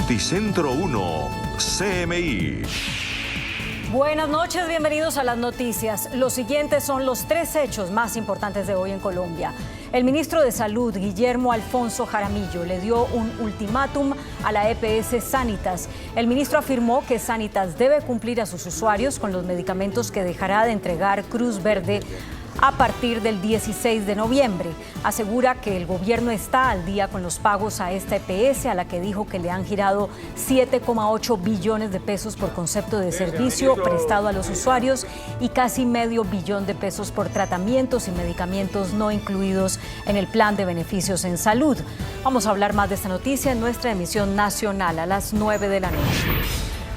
Noticentro 1, CMI. Buenas noches, bienvenidos a las noticias. Los siguientes son los 3 hechos más importantes de hoy en Colombia. El ministro de Salud, Guillermo Alfonso Jaramillo, le dio un ultimátum a la EPS Sanitas. El ministro afirmó que Sanitas debe cumplir a sus usuarios con los medicamentos que dejará de entregar Cruz Verde a partir del 16 de noviembre. Asegura que el gobierno está al día con los pagos a esta EPS, a la que dijo que le han girado 7,8 billones de pesos por concepto de servicio prestado a los usuarios y casi medio billón de pesos por tratamientos y medicamentos no incluidos en el plan de beneficios en salud. Vamos a hablar más de esta noticia en nuestra emisión nacional a las 9 de la noche.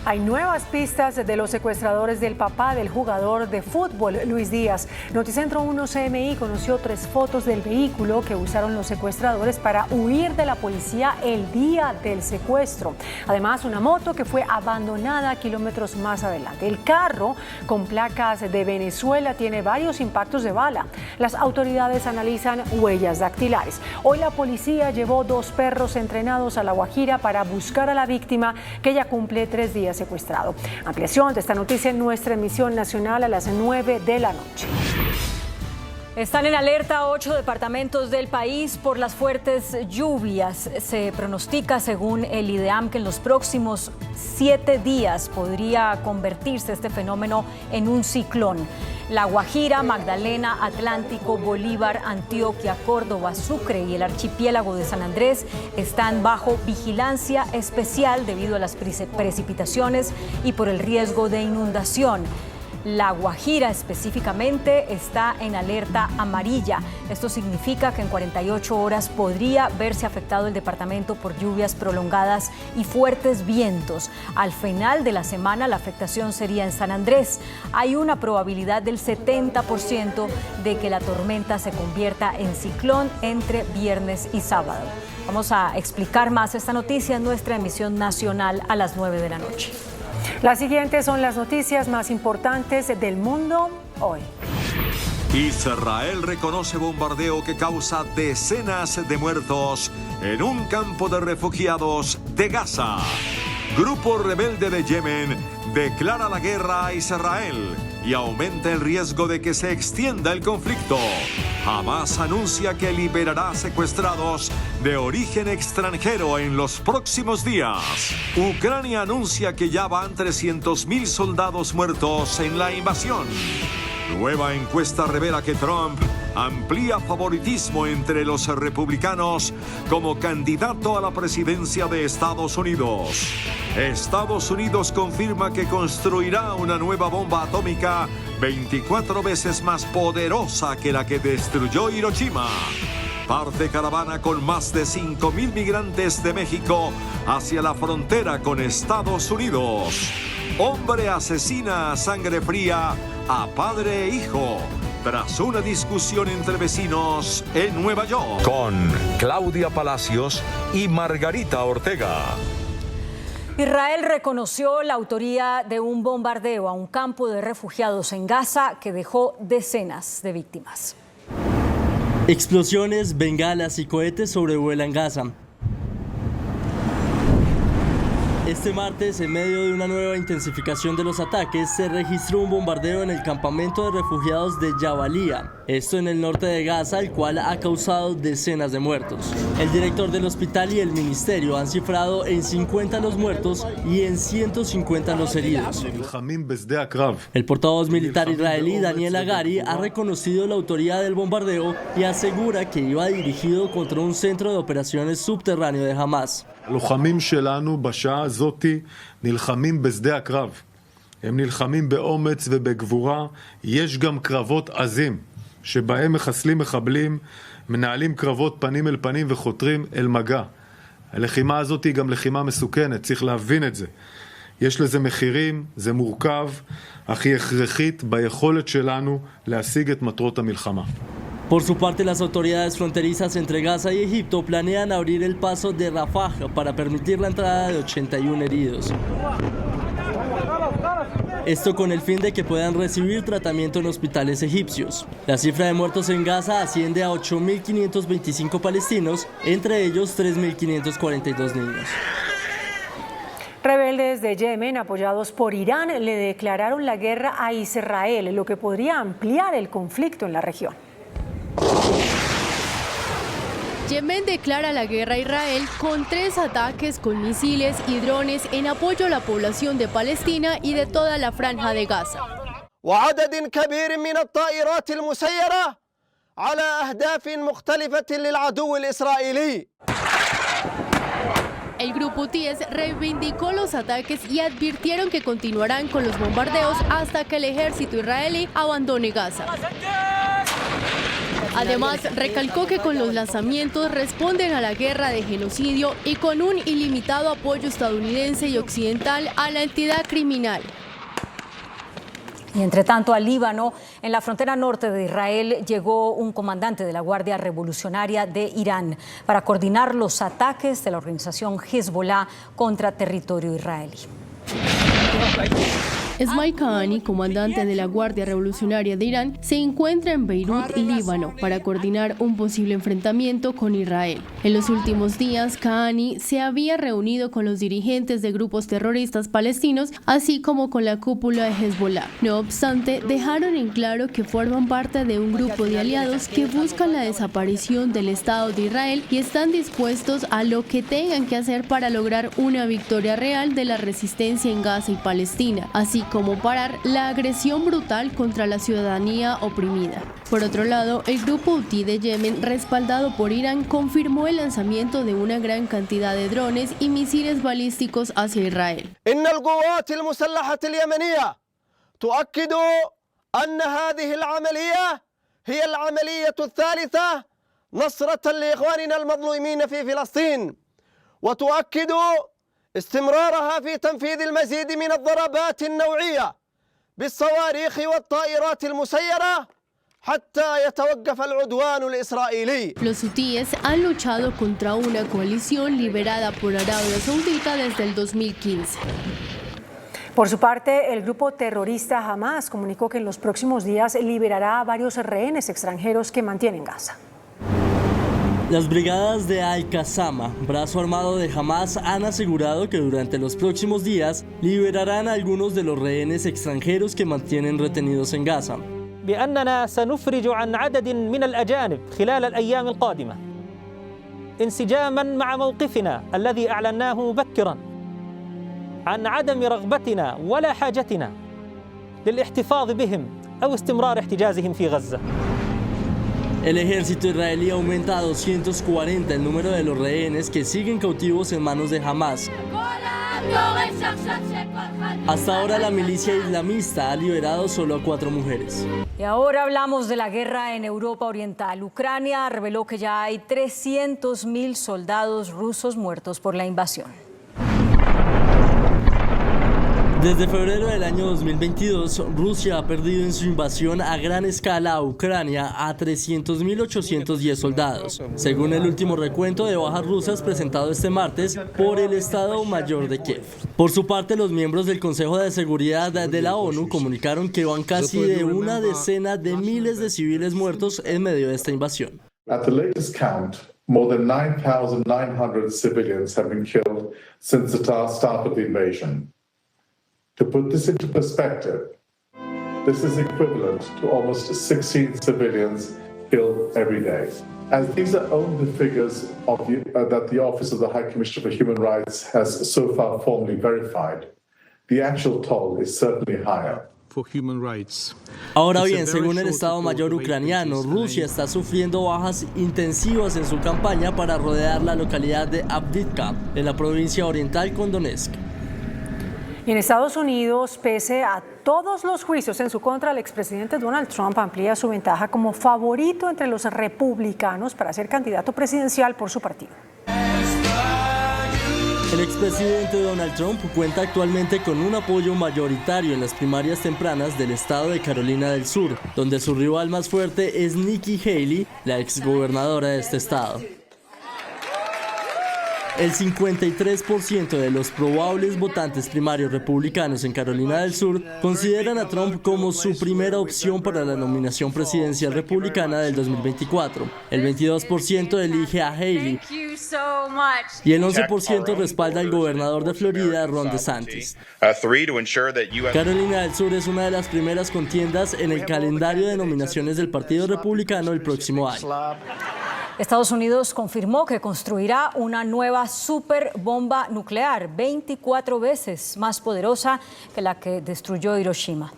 Hay nuevas pistas de los secuestradores del papá del jugador de fútbol, Luis Díaz. Noticentro 1 CMI conoció 3 fotos del vehículo que usaron los secuestradores para huir de la policía el día del secuestro. Además, una moto que fue abandonada kilómetros más adelante. El carro, con placas de Venezuela, tiene varios impactos de bala. Las autoridades analizan huellas dactilares. Hoy la policía llevó 2 perros entrenados a La Guajira para buscar a la víctima, que ya cumple 3 días secuestrado. Ampliación de esta noticia en nuestra emisión nacional a las 9 de la noche. Están en alerta 8 departamentos del país por las fuertes lluvias. Se pronostica, según el IDEAM, que en los próximos 7 días podría convertirse este fenómeno en un ciclón. La Guajira, Magdalena, Atlántico, Bolívar, Antioquia, Córdoba, Sucre y el archipiélago de San Andrés están bajo vigilancia especial debido a las precipitaciones y por el riesgo de inundación. La Guajira específicamente está en alerta amarilla. Esto significa que en 48 horas podría verse afectado el departamento por lluvias prolongadas y fuertes vientos. Al final de la semana la afectación sería en San Andrés. Hay una probabilidad del 70% de que la tormenta se convierta en ciclón entre viernes y sábado. Vamos a explicar más esta noticia en nuestra emisión nacional a las 9 de la noche. Las siguientes son las noticias más importantes del mundo hoy. Israel reconoce bombardeo que causa decenas de muertos en un campo de refugiados de Gaza. Grupo rebelde de Yemen declara la guerra a Israel y aumenta el riesgo de que se extienda el conflicto. Hamás anuncia que liberará secuestrados de origen extranjero en los próximos días. Ucrania anuncia que ya van 300.000 soldados muertos en la invasión. Nueva encuesta revela que Trump amplía favoritismo entre los republicanos como candidato a la presidencia de Estados Unidos. Estados Unidos confirma que construirá una nueva bomba atómica 24 veces más poderosa que la que destruyó Hiroshima. Parte caravana con más de 5.000 migrantes de México hacia la frontera con Estados Unidos. Hombre asesina a sangre fría a padre e hijo tras una discusión entre vecinos en Nueva York. Con Claudia Palacios y Margarita Ortega. Israel reconoció la autoría de un bombardeo a un campo de refugiados en Gaza que dejó decenas de víctimas. Explosiones, bengalas y cohetes sobrevuelan Gaza. Este martes, en medio de una nueva intensificación de los ataques, se registró un bombardeo en el campamento de refugiados de Jabalía, esto en el norte de Gaza, el cual ha causado decenas de muertos. El director del hospital y el ministerio han cifrado en 50 los muertos y en 150 los heridos. El portavoz militar israelí Daniel Hagari ha reconocido la autoría del bombardeo y asegura que iba dirigido contra un centro de operaciones subterráneo de Hamás. הלוחמים שלנו בשעה הזאת נלחמים בשדה הקרב. הם נלחמים באומץ ובגבורה. יש גם קרבות עזים שבהם מחסלים מחבלים, מנהלים קרבות פנים אל פנים וחותרים אל מגע. הלחימה הזאת היא גם לחימה מסוכנת, צריך להבין את זה. יש לזה מחירים, זה מורכב, אך היא הכרחית ביכולת שלנו להשיג את מטרות המלחמה. Por su parte, las autoridades fronterizas entre Gaza y Egipto planean abrir el paso de Rafah para permitir la entrada de 81 heridos. Esto con el fin de que puedan recibir tratamiento en hospitales egipcios. La cifra de muertos en Gaza asciende a 8.525 palestinos, entre ellos 3.542 niños. Rebeldes de Yemen, apoyados por Irán, le declararon la guerra a Israel, lo que podría ampliar el conflicto en la región. Yemen declara la guerra a Israel con 3 ataques con misiles y drones en apoyo a la población de Palestina y de toda la franja de Gaza. وعدد كبير من الطائرات المسيرة على أهداف مختلفة للعدو الإسرائيلي. El grupo Houthíes reivindicó los ataques y advirtieron que continuarán con los bombardeos hasta que el ejército israelí abandone Gaza. Además, recalcó que con los lanzamientos responden a la guerra de genocidio y con un ilimitado apoyo estadounidense y occidental a la entidad criminal. Y entre tanto, al Líbano, en la frontera norte de Israel, llegó un comandante de la Guardia Revolucionaria de Irán para coordinar los ataques de la organización Hezbollah contra territorio israelí. Esmail Kahani, comandante de la Guardia Revolucionaria de Irán, se encuentra en Beirut, Líbano, para coordinar un posible enfrentamiento con Israel. En los últimos días, Kahani se había reunido con los dirigentes de grupos terroristas palestinos, así como con la cúpula de Hezbollah. No obstante, dejaron en claro que forman parte de un grupo de aliados que buscan la desaparición del Estado de Israel y están dispuestos a lo que tengan que hacer para lograr una victoria real de la resistencia en Gaza y Palestina, así como parar la agresión brutal contra la ciudadanía oprimida. Por otro lado, el grupo Houthi de Yemen, respaldado por Irán, confirmó el lanzamiento de una gran cantidad de drones y misiles balísticos hacia Israel. إن القوات المسلحة اليمنية تؤكد أن هذه العملية هي العملية الثالثة نصرة لإخواننا المظلومين في فلسطين وتؤكد استمرارها في تنفيذ المزيد من الضربات النوعية بالصواريخ والطائرات المسيرة حتى يتوقف العدوان الإسرائيلي. Los hutíes han luchado contra una coalición liderada por Arabia Saudita desde el 2015. Por su parte, el grupo terrorista Hamas comunicó que en los próximos días liberará a varios rehenes extranjeros que mantienen Gaza. Las brigadas de Al-Qassam, brazo armado de Hamas, han asegurado que durante los próximos días liberarán a algunos de los rehenes extranjeros que mantienen retenidos en Gaza. بأننا سنفرج عن عدد من الأجانب خلال الأيام القادمة انسجاما مع موقفنا الذي أعلناه مبكرا عن عدم رغبتنا ولا حاجتنا للاحتفاظ بهم أو استمرار احتجازهم في غزة. El ejército israelí aumenta a 240 el número de los rehenes que siguen cautivos en manos de Hamas. Hasta ahora la milicia islamista ha liberado solo a 4 mujeres. Y ahora hablamos de la guerra en Europa Oriental. Ucrania reveló que ya hay 300.000 soldados rusos muertos por la invasión. Desde febrero del año 2022, Rusia ha perdido en su invasión a gran escala a Ucrania a 300.810 soldados, según el último recuento de bajas rusas presentado este martes por el Estado Mayor de Kiev. Por su parte, los miembros del Consejo de Seguridad de la ONU comunicaron que van casi de una decena de miles de civiles muertos en medio de esta invasión. At the latest count, more than 9,900 civilians have been killed since the start of the invasion. To put this into perspective, this is equivalent to almost 16 civilians killed every day. As these are only the figures of that the Office of the High Commissioner for Human Rights has so far formally verified, the actual toll is certainly higher. Ahora bien, según el Estado Mayor ucraniano, Rusia está sufriendo bajas intensivas en su campaña para rodear la localidad de Avdiivka, en la provincia oriental con Donetsk. Y en Estados Unidos, pese a todos los juicios en su contra, el expresidente Donald Trump amplía su ventaja como favorito entre los republicanos para ser candidato presidencial por su partido. El expresidente Donald Trump cuenta actualmente con un apoyo mayoritario en las primarias tempranas del estado de Carolina del Sur, donde su rival más fuerte es Nikki Haley, la exgobernadora de este estado. El 53% de los probables votantes primarios republicanos en Carolina del Sur consideran a Trump como su primera opción para la nominación presidencial republicana del 2024. El 22% elige a Haley Y el 11% respalda al gobernador de Florida, Ron DeSantis. Carolina del Sur es una de las primeras contiendas en el calendario de nominaciones del Partido Republicano el próximo año. Estados Unidos confirmó que construirá una nueva superbomba nuclear, 24 veces más poderosa que la que destruyó Hiroshima.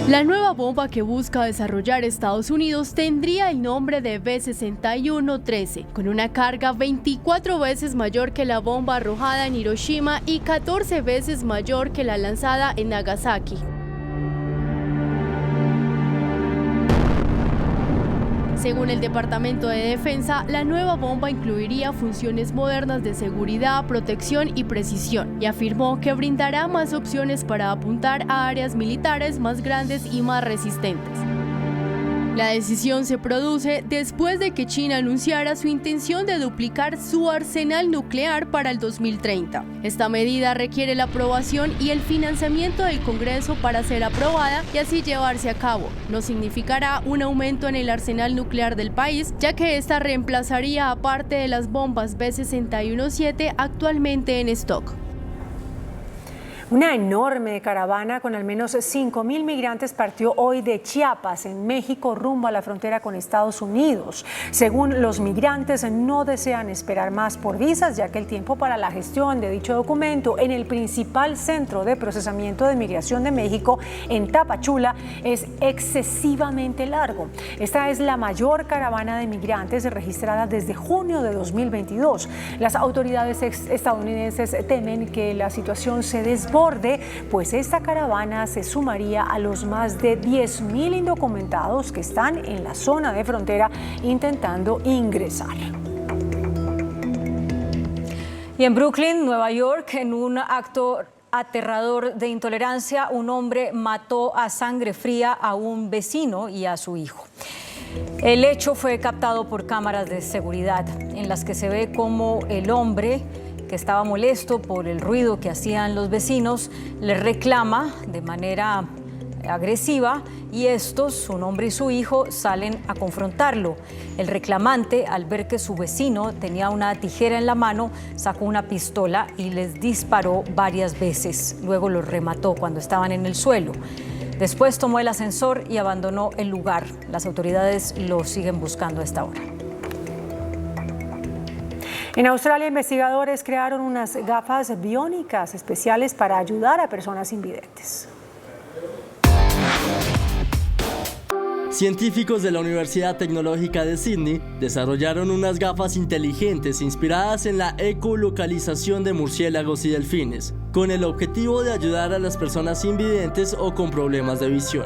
La nueva bomba que busca desarrollar Estados Unidos tendría el nombre de B-6113, con una carga 24 veces mayor que la bomba arrojada en Hiroshima y 14 veces mayor que la lanzada en Nagasaki. Según el Departamento de Defensa, la nueva bomba incluiría funciones modernas de seguridad, protección y precisión, y afirmó que brindará más opciones para apuntar a áreas militares más grandes y más resistentes. La decisión se produce después de que China anunciara su intención de duplicar su arsenal nuclear para el 2030. Esta medida requiere la aprobación y el financiamiento del Congreso para ser aprobada y así llevarse a cabo. No significará un aumento en el arsenal nuclear del país, ya que esta reemplazaría a parte de las bombas B-6117 actualmente en stock. Una enorme caravana con al menos 5.000 migrantes partió hoy de Chiapas, en México, rumbo a la frontera con Estados Unidos. Según los migrantes, no desean esperar más por visas, ya que el tiempo para la gestión de dicho documento en el principal centro de procesamiento de migración de México, en Tapachula, es excesivamente largo. Esta es la mayor caravana de migrantes registrada desde junio de 2022. Las autoridades estadounidenses temen que la situación se desborde, pues esta caravana se sumaría a los más de 10.000 indocumentados que están en la zona de frontera intentando ingresar. Y en Brooklyn, Nueva York, en un acto aterrador de intolerancia, un hombre mató a sangre fría a un vecino y a su hijo. El hecho fue captado por cámaras de seguridad en las que se ve cómo el hombre, que estaba molesto por el ruido que hacían los vecinos, le reclama de manera agresiva y estos, un hombre y su hijo, salen a confrontarlo. El reclamante, al ver que su vecino tenía una tijera en la mano, sacó una pistola y les disparó varias veces. Luego los remató cuando estaban en el suelo. Después tomó el ascensor y abandonó el lugar. Las autoridades lo siguen buscando a esta hora. En Australia, investigadores crearon unas gafas biónicas especiales para ayudar a personas invidentes. Científicos de la Universidad Tecnológica de Sydney desarrollaron unas gafas inteligentes inspiradas en la ecolocalización de murciélagos y delfines, con el objetivo de ayudar a las personas invidentes o con problemas de visión.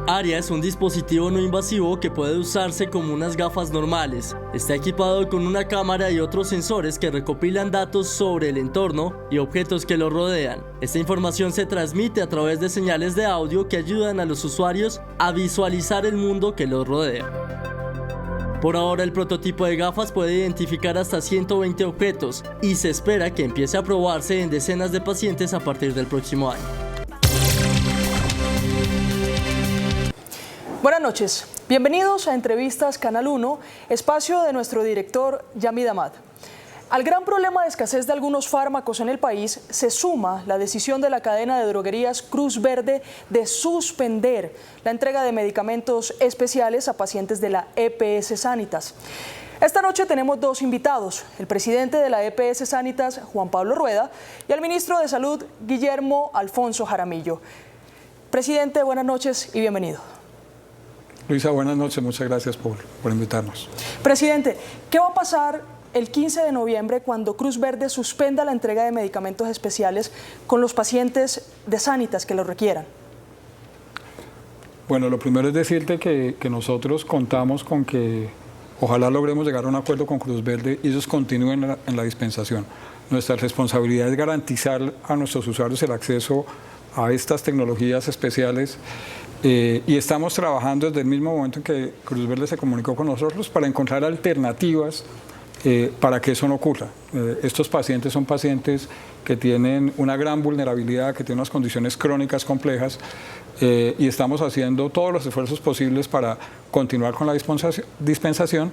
Aria es un dispositivo no invasivo que puede usarse como unas gafas normales. Está equipado con una cámara y otros sensores que recopilan datos sobre el entorno y objetos que lo rodean. Esta información se transmite a través de señales de audio que ayudan a los usuarios a visualizar el mundo que los rodea. Por ahora, el prototipo de gafas puede identificar hasta 120 objetos y se espera que empiece a probarse en decenas de pacientes a partir del próximo año. Buenas noches, bienvenidos a Entrevistas Canal 1, espacio de nuestro director Yamid Ahmad. Al gran problema de escasez de algunos fármacos en el país se suma la decisión de la cadena de droguerías Cruz Verde de suspender la entrega de medicamentos especiales a pacientes de la EPS Sanitas. Esta noche tenemos dos invitados, el presidente de la EPS Sanitas, Juan Pablo Rueda, y el ministro de Salud, Guillermo Alfonso Jaramillo. Presidente, buenas noches y bienvenido. Luisa, buenas noches, muchas gracias por invitarnos. Presidente, ¿qué va a pasar el 15 de noviembre cuando Cruz Verde suspenda la entrega de medicamentos especiales con los pacientes de Sanitas que lo requieran? Bueno, lo primero es decirte que nosotros contamos con que ojalá logremos llegar a un acuerdo con Cruz Verde y ellos continúen en la dispensación. Nuestra responsabilidad es garantizar a nuestros usuarios el acceso a estas tecnologías especiales. Y estamos trabajando desde el mismo momento en que Cruz Verde se comunicó con nosotros para encontrar alternativas para que eso no ocurra. Estos pacientes son pacientes que tienen una gran vulnerabilidad, que tienen unas condiciones crónicas complejas y estamos haciendo todos los esfuerzos posibles para continuar con la dispensación,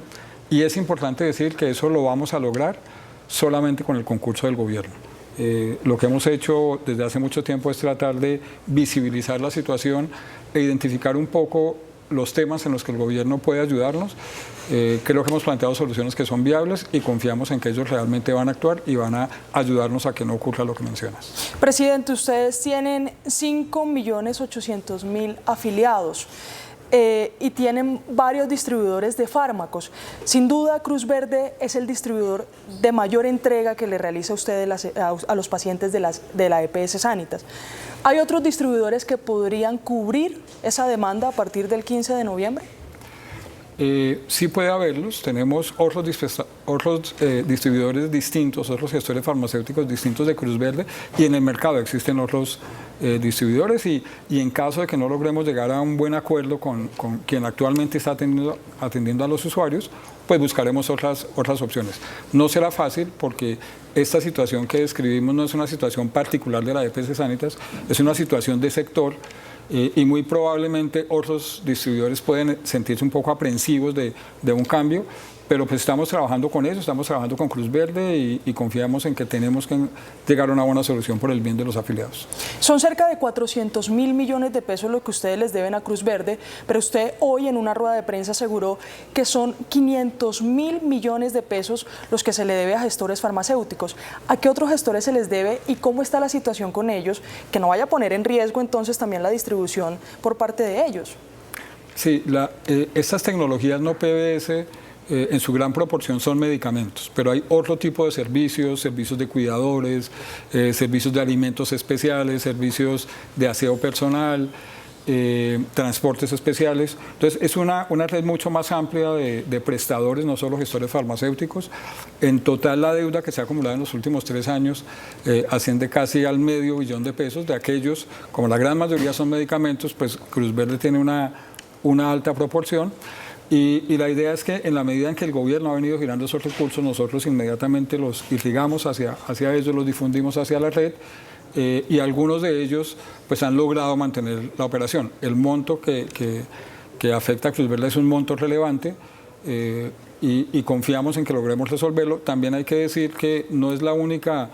Y es importante decir que eso lo vamos a lograr solamente con el concurso del gobierno. Lo que hemos hecho desde hace mucho tiempo es tratar de visibilizar la situación e identificar un poco los temas en los que el gobierno puede ayudarnos. Creo que hemos planteado soluciones que son viables y confiamos en que ellos realmente van a actuar y van a ayudarnos a que no ocurra lo que mencionas. Presidente, ustedes tienen 5.800.000 afiliados. Y tienen varios distribuidores de fármacos. Sin duda, Cruz Verde es el distribuidor de mayor entrega que le realiza a ustedes a los pacientes de la EPS Sanitas. ¿Hay otros distribuidores que podrían cubrir esa demanda a partir del 15 de noviembre? Sí puede haberlos. Tenemos otros distribuidores distintos, otros gestores farmacéuticos distintos de Cruz Verde, y en el mercado existen otros distribuidores y en caso de que no logremos llegar a un buen acuerdo con quien actualmente está atendiendo a los usuarios, pues buscaremos otras opciones. No será fácil porque esta situación que describimos no es una situación particular de la EPS Sanitas, es una situación de sector. Y muy probablemente otros distribuidores pueden sentirse un poco aprensivos de un cambio, pero pues estamos trabajando con eso, estamos trabajando con Cruz Verde y confiamos en que tenemos que llegar a una buena solución por el bien de los afiliados. Son cerca de 400.000 millones de pesos lo que ustedes les deben a Cruz Verde, pero usted hoy en una rueda de prensa aseguró que son 500.000 millones de pesos los que se le debe a gestores farmacéuticos. ¿A qué otros gestores se les debe y cómo está la situación con ellos? Que no vaya a poner en riesgo entonces también la distribución por parte de ellos. Sí, estas tecnologías no PBS en su gran proporción son medicamentos, pero hay otro tipo de servicios de cuidadores, servicios de alimentos especiales, servicios de aseo personal, transportes especiales. Entonces es una red mucho más amplia de prestadores, no solo gestores farmacéuticos. En total la deuda que se ha acumulado en los últimos 3 años asciende casi al $500 millón de pesos. De aquellos, como la gran mayoría son medicamentos, pues Cruz Verde tiene una alta proporción. Y la idea es que en la medida en que el gobierno ha venido girando esos recursos, nosotros inmediatamente los irrigamos hacia ellos, los difundimos hacia la red y algunos de ellos pues han logrado mantener la operación. El monto que afecta a Cruz Verde es un monto relevante y confiamos en que logremos resolverlo. También hay que decir que no es la única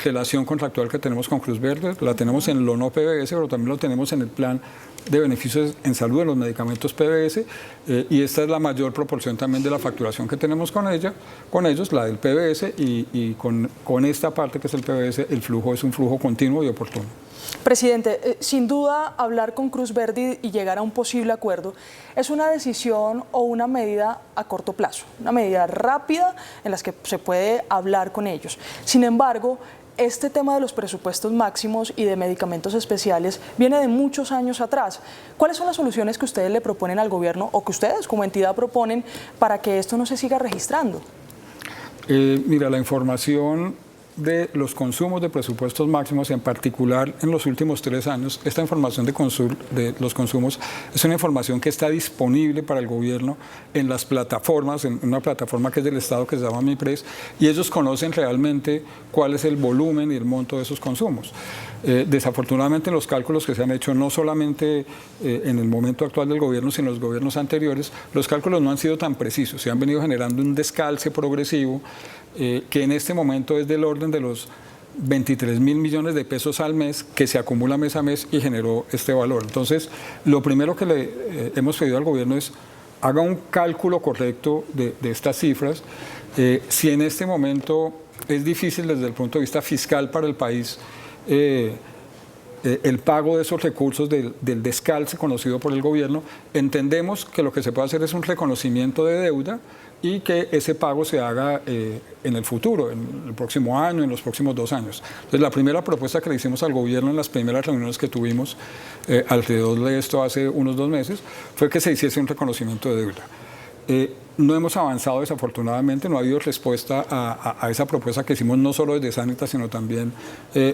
relación contractual que tenemos con Cruz Verde, la tenemos en lo no PBS, pero también lo tenemos en el plan de beneficios en salud de los medicamentos PBS y esta es la mayor proporción también de la facturación que tenemos con ellos, la del PBS y con esta parte que es el PBS, el flujo es un flujo continuo y oportuno. Presidente, sin duda hablar con Cruz Verde y llegar a un posible acuerdo es una decisión o una medida a corto plazo, una medida rápida en la que se puede hablar con ellos. Sin embargo, este tema de los presupuestos máximos y de medicamentos especiales viene de muchos años atrás. ¿Cuáles son las soluciones que ustedes le proponen al gobierno o que ustedes como entidad proponen para que esto no se siga registrando? Mira, la información de los consumos de presupuestos máximos, en particular en los últimos 3 años, esta información de los consumos es una información que está disponible para el gobierno en las plataformas, en una plataforma que es del Estado que se llama MIPRES, y ellos conocen realmente cuál es el volumen y el monto de esos consumos. Desafortunadamente los cálculos que se han hecho no solamente en el momento actual del gobierno, sino en los gobiernos anteriores, los cálculos no han sido tan precisos, se han venido generando un descalce progresivo que en este momento es del orden de los 23.000 millones de pesos al mes que se acumula mes a mes y generó este valor. Entonces, lo primero que le hemos pedido al gobierno es haga un cálculo correcto de estas cifras. Si en este momento es difícil desde el punto de vista fiscal para el país el pago de esos recursos del descalce conocido por el gobierno, entendemos que lo que se puede hacer es un reconocimiento de deuda y que ese pago se haga en el futuro, en el próximo año, en los próximos 2 años. Entonces, la primera propuesta que le hicimos al gobierno en las primeras reuniones que tuvimos alrededor de esto hace unos 2 meses fue que se hiciese un reconocimiento de deuda. No hemos avanzado desafortunadamente, no ha habido respuesta a esa propuesta que hicimos no solo desde Sanitas, sino también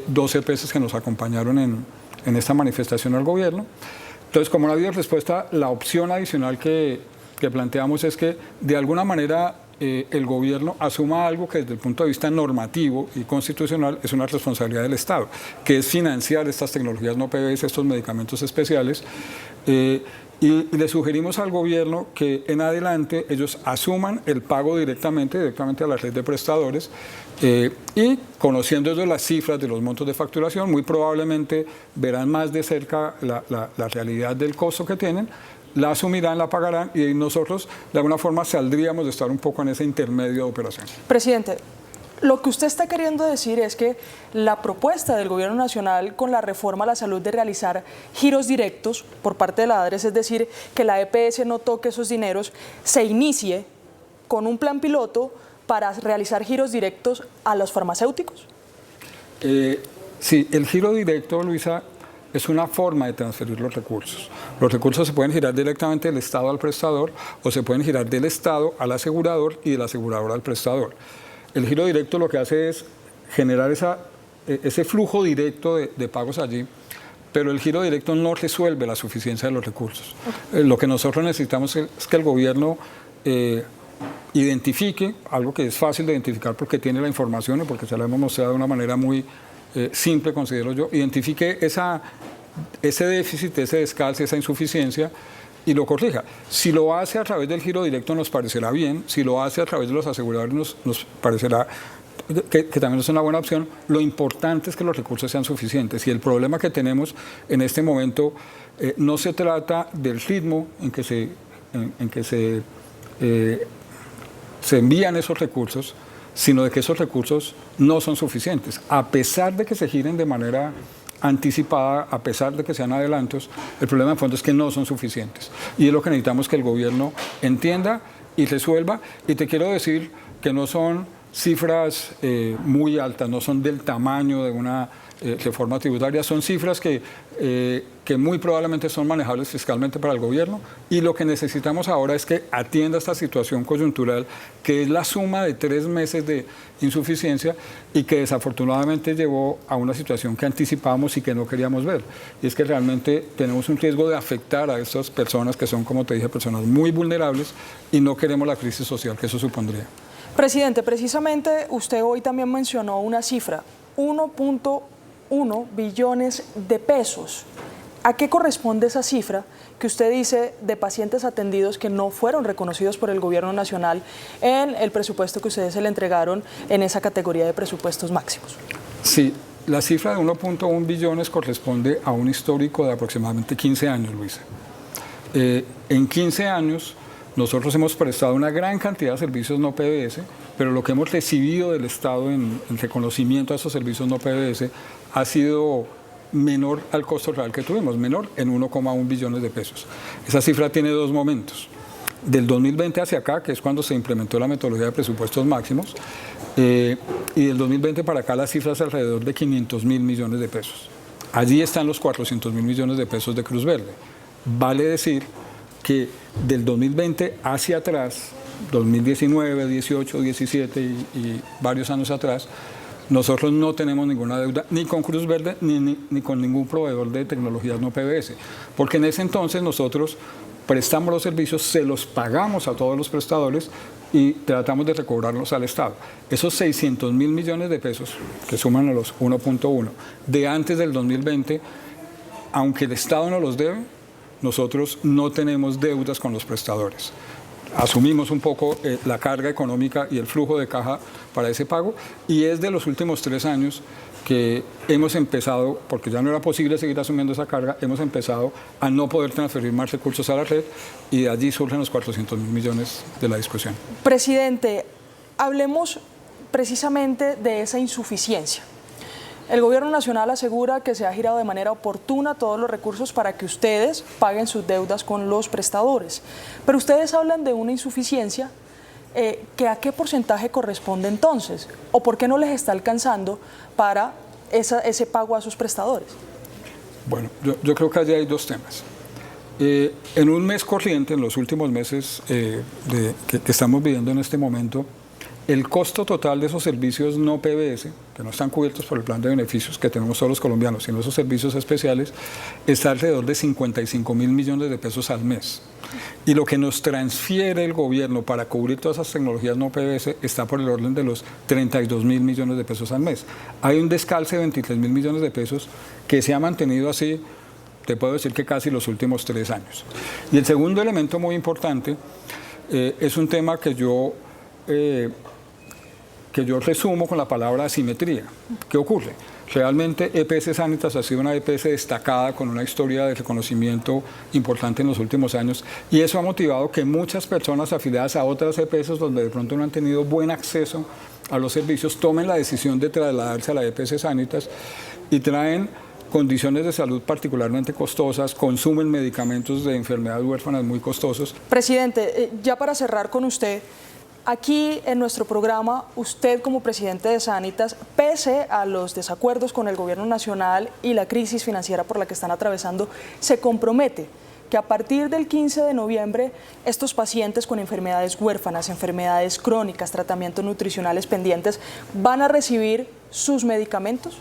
2 EPS que nos acompañaron en esta manifestación al gobierno. Entonces, como no ha habido respuesta, la opción adicional que planteamos es que de alguna manera el gobierno asuma algo que desde el punto de vista normativo y constitucional es una responsabilidad del Estado, que es financiar estas tecnologías no PBS, estos medicamentos especiales, Y le sugerimos al gobierno que en adelante ellos asuman el pago directamente a la red de prestadores y conociendo ellos las cifras de los montos de facturación, muy probablemente verán más de cerca la realidad del costo que tienen, la asumirán, la pagarán y nosotros de alguna forma saldríamos de estar un poco en ese intermedio de operación. Presidente, lo que usted está queriendo decir es que la propuesta del Gobierno Nacional con la reforma a la salud de realizar giros directos por parte de la ADRES, es decir, que la EPS no toque esos dineros, se inicie con un plan piloto para realizar giros directos a los farmacéuticos. Sí, el giro directo, Luisa, es una forma de transferir los recursos. Los recursos se pueden girar directamente del Estado al prestador o se pueden girar del Estado al asegurador y del asegurador al prestador. El giro directo lo que hace es generar ese flujo directo de pagos allí, pero el giro directo no resuelve la suficiencia de los recursos. Lo que nosotros necesitamos es que el gobierno identifique, algo que es fácil de identificar porque tiene la información y porque se la hemos mostrado de una manera muy simple, considero yo, identifique ese déficit, ese descalce, esa insuficiencia y lo corrija. Si lo hace a través del giro directo nos parecerá bien, si lo hace a través de los aseguradores nos parecerá que también es una buena opción. Lo importante es que los recursos sean suficientes y el problema que tenemos en este momento no se trata del ritmo en que se envían esos recursos, sino de que esos recursos no son suficientes. A pesar de que se giren de manera anticipada, a pesar de que sean adelantos, el problema de fondo es que no son suficientes. Y es lo que necesitamos que el gobierno entienda y resuelva. Y te quiero decir que no son cifras muy altas, no son del tamaño de una reforma tributaria, son cifras que muy probablemente son manejables fiscalmente para el gobierno y lo que necesitamos ahora es que atienda esta situación coyuntural que es la suma de 3 meses de insuficiencia y que desafortunadamente llevó a una situación que anticipamos y que no queríamos ver. Y es que realmente tenemos un riesgo de afectar a estas personas que son, como te dije, personas muy vulnerables y no queremos la crisis social que eso supondría. Presidente, precisamente usted hoy también mencionó una cifra, 1.1 billones de pesos. ¿A qué corresponde esa cifra que usted dice de pacientes atendidos que no fueron reconocidos por el Gobierno Nacional en el presupuesto que ustedes se le entregaron en esa categoría de presupuestos máximos? Sí, la cifra de 1.1 billones corresponde a un histórico de aproximadamente 15 años, Luisa. En 15 años nosotros hemos prestado una gran cantidad de servicios no PBS, pero lo que hemos recibido del Estado en reconocimiento a esos servicios no PBS ha sido menor al costo real que tuvimos, menor en 1,1 billones de pesos. Esa cifra tiene 2 momentos. Del 2020 hacia acá, que es cuando se implementó la metodología de presupuestos máximos, y del 2020 para acá la cifra es alrededor de 500.000 millones de pesos. Allí están los 400.000 millones de pesos de Cruz Verde. Vale decir que del 2020 hacia atrás, 2019, 18, 17 y varios años atrás, nosotros no tenemos ninguna deuda ni con Cruz Verde ni con ningún proveedor de tecnologías no PBS, porque en ese entonces nosotros prestamos los servicios, se los pagamos a todos los prestadores y tratamos de recobrarlos al Estado. Esos 600.000 millones de pesos, que suman a los 1.1 de antes del 2020, aunque el Estado no los debe, nosotros no tenemos deudas con los prestadores. Asumimos un poco la carga económica y el flujo de caja para ese pago y es de los últimos 3 años que hemos empezado, porque ya no era posible seguir asumiendo esa carga, hemos empezado a no poder transferir más recursos a la red y de allí surgen los 400.000 millones de la discusión. Presidente, hablemos precisamente de esa insuficiencia. El Gobierno Nacional asegura que se ha girado de manera oportuna todos los recursos para que ustedes paguen sus deudas con los prestadores. Pero ustedes hablan de una insuficiencia que ¿a qué porcentaje corresponde entonces? ¿O por qué no les está alcanzando para ese pago a sus prestadores? Bueno, yo creo que allí hay 2 temas. En un mes corriente, en los últimos meses que estamos viviendo en este momento, el costo total de esos servicios no PBS, que no están cubiertos por el plan de beneficios que tenemos todos los colombianos, sino esos servicios especiales, está alrededor de 55.000 millones de pesos al mes. Y lo que nos transfiere el gobierno para cubrir todas esas tecnologías no PBS está por el orden de los 32.000 millones de pesos al mes. Hay un descalce de 23.000 millones de pesos que se ha mantenido así te puedo decir que casi los últimos 3 años. Y el segundo elemento muy importante es un tema que yo resumo con la palabra asimetría. ¿Qué ocurre? Realmente EPS Sanitas ha sido una EPS destacada con una historia de reconocimiento importante en los últimos años y eso ha motivado que muchas personas afiliadas a otras EPS donde de pronto no han tenido buen acceso a los servicios tomen la decisión de trasladarse a la EPS Sanitas y traen condiciones de salud particularmente costosas, consumen medicamentos de enfermedades huérfanas muy costosos. Presidente, ya para cerrar con usted, aquí en nuestro programa, usted como presidente de Sanitas, pese a los desacuerdos con el gobierno nacional y la crisis financiera por la que están atravesando, se compromete que a partir del 15 de noviembre estos pacientes con enfermedades huérfanas, enfermedades crónicas, tratamientos nutricionales pendientes, van a recibir sus medicamentos.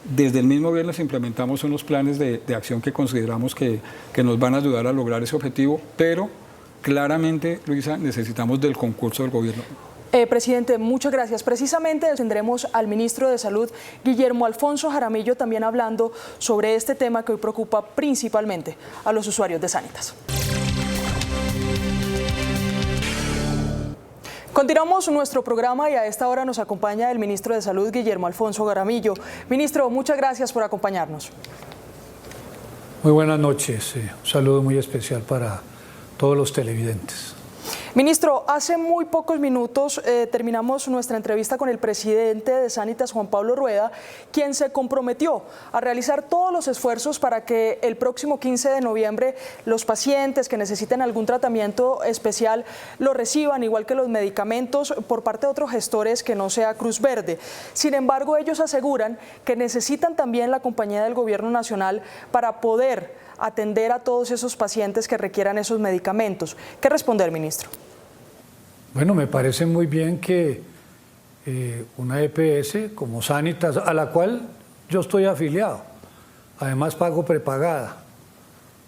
Desde el mismo viernes implementamos unos planes de acción que consideramos que nos van a ayudar a lograr ese objetivo, pero claramente, Luisa, necesitamos del concurso del gobierno. Presidente, muchas gracias. Precisamente tendremos al ministro de Salud, Guillermo Alfonso Jaramillo, también hablando sobre este tema que hoy preocupa principalmente a los usuarios de Sanitas. Continuamos nuestro programa y a esta hora nos acompaña el ministro de Salud, Guillermo Alfonso Jaramillo. Ministro, muchas gracias por acompañarnos. Muy buenas noches. Un saludo muy especial para todos los televidentes. Ministro, hace muy pocos minutos terminamos nuestra entrevista con el presidente de Sanitas, Juan Pablo Rueda, quien se comprometió a realizar todos los esfuerzos para que el próximo 15 de noviembre los pacientes que necesiten algún tratamiento especial lo reciban, igual que los medicamentos, por parte de otros gestores que no sea Cruz Verde. Sin embargo, ellos aseguran que necesitan también la compañía del gobierno nacional para poder atender a todos esos pacientes que requieran esos medicamentos. ¿Qué responder, ministro? Bueno, me parece muy bien que una EPS como Sanitas, a la cual yo estoy afiliado, además pago prepagada,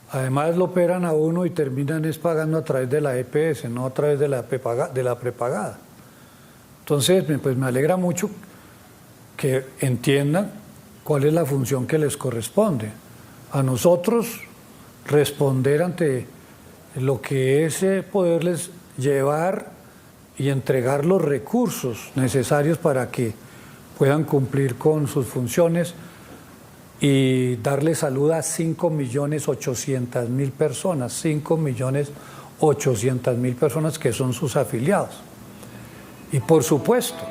además lo operan a uno y terminan es pagando a través de la EPS, no a través de la prepagada. Entonces, pues me alegra mucho que entiendan cuál es la función que les corresponde. A nosotros responder ante lo que es poderles llevar y entregar los recursos necesarios para que puedan cumplir con sus funciones y darle salud a 5.800.000 personas, 5.800.000 personas que son sus afiliados. Y por supuesto,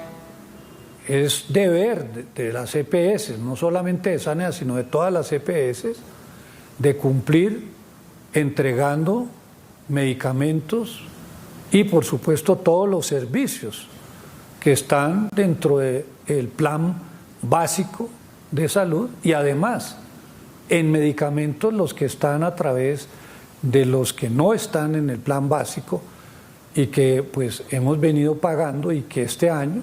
es deber de las EPS, no solamente de Sanitas, sino de todas las EPS, de cumplir entregando medicamentos y por supuesto todos los servicios que están dentro del plan básico de salud y además en medicamentos los que están a través de los que no están en el plan básico y que pues hemos venido pagando y que este año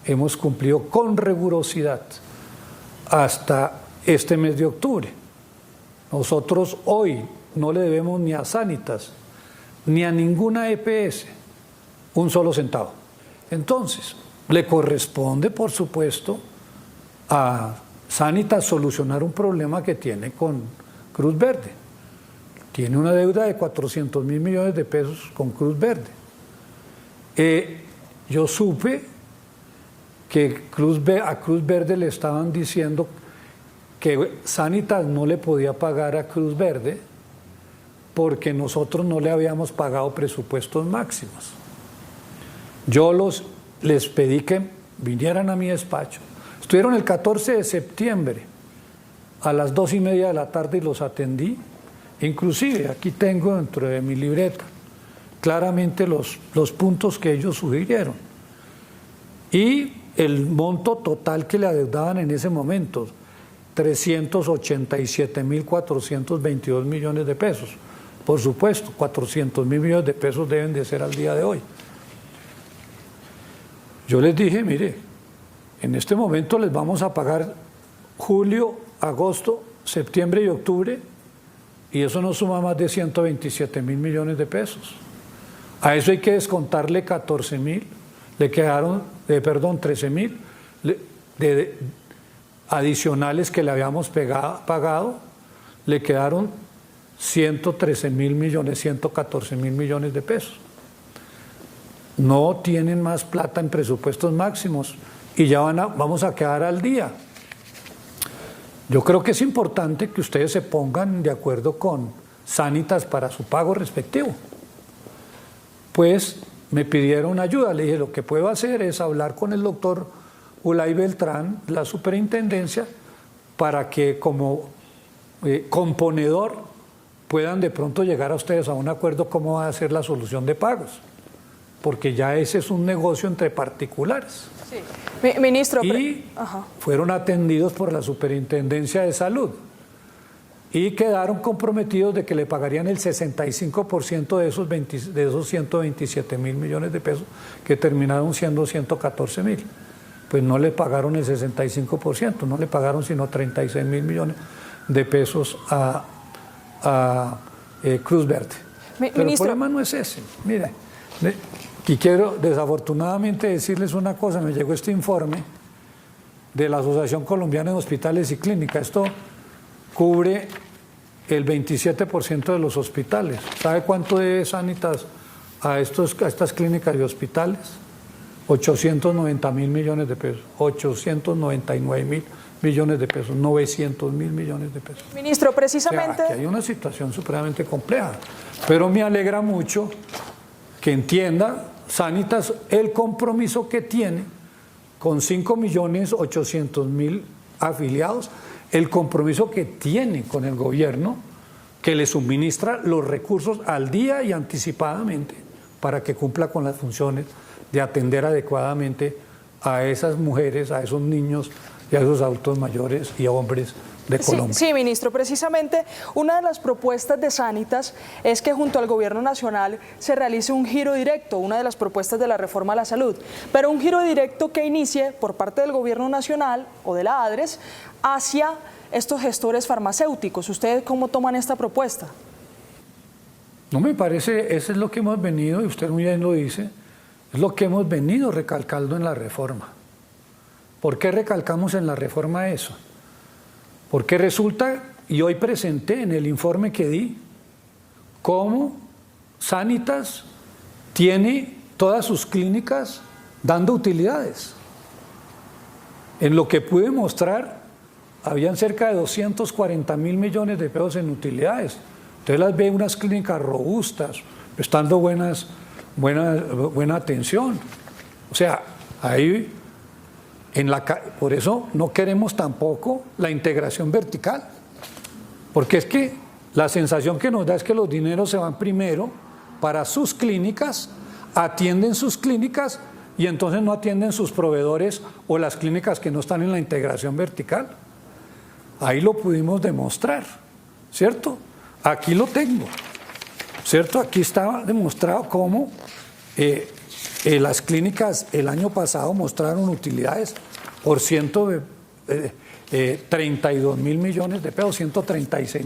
hemos cumplido con rigurosidad hasta este mes de octubre. Nosotros hoy no le debemos ni a Sanitas ni a ninguna EPS un solo centavo. Entonces, le corresponde, por supuesto, a Sanitas solucionar un problema que tiene con Cruz Verde. Tiene una deuda de 400.000 millones de pesos con Cruz Verde. Yo supe que a Cruz Verde le estaban diciendo que Sanitas no le podía pagar a Cruz Verde porque nosotros no le habíamos pagado presupuestos máximos. Yo les pedí que vinieran a mi despacho. Estuvieron el 14 de septiembre a las 2:30 de la tarde y los atendí. Inclusive aquí tengo dentro de mi libreta claramente los puntos que ellos sugirieron. Y el monto total que le adeudaban en ese momento, 387.422 millones de pesos. Por supuesto, 400.000 millones de pesos deben de ser al día de hoy. Yo les dije, mire, en este momento les vamos a pagar julio, agosto, septiembre y octubre, y eso nos suma más de 127.000 millones de pesos. A eso hay que descontarle 14.000, le quedaron, 13.000 adicionales que le habíamos pagado le quedaron 113 mil millones, 114 mil millones de pesos. No tienen más plata en presupuestos máximos y ya vamos a quedar al día. Yo creo que es importante que ustedes se pongan de acuerdo con Sanitas para su pago respectivo. Pues me pidieron ayuda, le dije, lo que puedo hacer es hablar con el doctor Ulay Beltrán, la superintendencia, para que como componedor puedan de pronto llegar a ustedes a un acuerdo cómo va a ser la solución de pagos, porque ya ese es un negocio entre particulares. Sí. Ministro, y fueron atendidos por la Superintendencia de Salud y quedaron comprometidos de que le pagarían el 65% de esos 127 mil millones de pesos, que terminaron siendo 114 mil. Pues no le pagaron el 65%, no le pagaron sino 36 mil millones de pesos a Cruz Verde. Pero el problema no es ese. Mire, y quiero desafortunadamente decirles una cosa, me llegó este informe de la Asociación Colombiana de Hospitales y Clínicas. Esto cubre el 27% de los hospitales. ¿Sabe cuánto debe Sanitas a estas clínicas y hospitales? 890 mil millones de pesos, 899 mil millones de pesos, 900 mil millones de pesos. Ministro, precisamente... O sea, aquí hay una situación supremamente compleja, pero me alegra mucho que entienda Sanitas el compromiso que tiene con 5.800.000 afiliados, el compromiso que tiene con el gobierno, que le suministra los recursos al día y anticipadamente para que cumpla con las funciones de atender adecuadamente a esas mujeres, a esos niños y a esos adultos mayores y hombres de Colombia. Sí, ministro, precisamente una de las propuestas de Sanitas es que junto al gobierno nacional se realice un giro directo, una de las propuestas de la reforma a la salud, pero un giro directo que inicie por parte del gobierno nacional o de la ADRES hacia estos gestores farmacéuticos. ¿Ustedes cómo toman esta propuesta? No me parece, eso es lo que hemos venido, y usted muy bien lo dice, es lo que hemos venido recalcando en la reforma. ¿Por qué recalcamos en la reforma eso? Porque resulta, y hoy presenté en el informe que di, cómo Sanitas tiene todas sus clínicas dando utilidades. En lo que pude mostrar, habían cerca de 240 mil millones de pesos en utilidades. Entonces las ve unas clínicas robustas, prestando buena atención. O sea, ahí... por eso no queremos tampoco la integración vertical, porque es que la sensación que nos da es que los dineros se van primero para sus clínicas, atienden sus clínicas y entonces no atienden sus proveedores o las clínicas que no están en la integración vertical. Ahí lo pudimos demostrar, ¿cierto? Aquí lo tengo, ¿cierto? Aquí estaba demostrado cómo las clínicas el año pasado mostraron utilidades por 132 mil millones de pesos, 236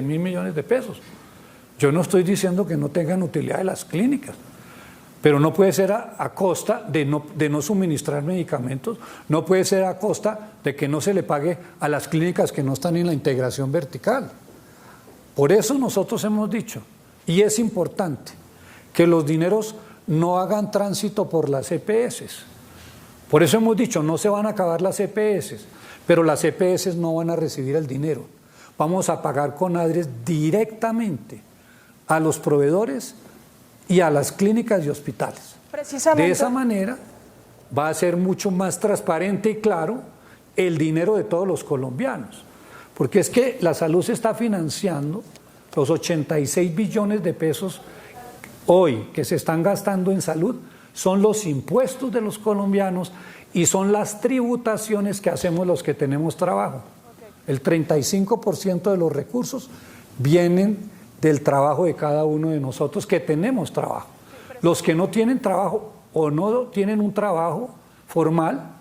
mil millones de pesos. Yo no estoy diciendo que no tengan utilidad las clínicas, pero no puede ser a costa de no suministrar medicamentos, no puede ser a costa de que no se le pague a las clínicas que no están en la integración vertical. Por eso nosotros hemos dicho, y es importante, que los dineros no hagan tránsito por las EPS. Por eso hemos dicho, no se van a acabar las EPS, pero las EPS no van a recibir el dinero. Vamos a pagar con ADRES directamente a los proveedores y a las clínicas y hospitales. Precisamente. De esa manera va a ser mucho más transparente y claro el dinero de todos los colombianos. Porque es que la salud se está financiando, los 86 billones de pesos hoy que se están gastando en salud son los impuestos de los colombianos y son las tributaciones que hacemos los que tenemos trabajo. El 35% de los recursos vienen del trabajo de cada uno de nosotros que tenemos trabajo. Los que no tienen trabajo o no tienen un trabajo formal,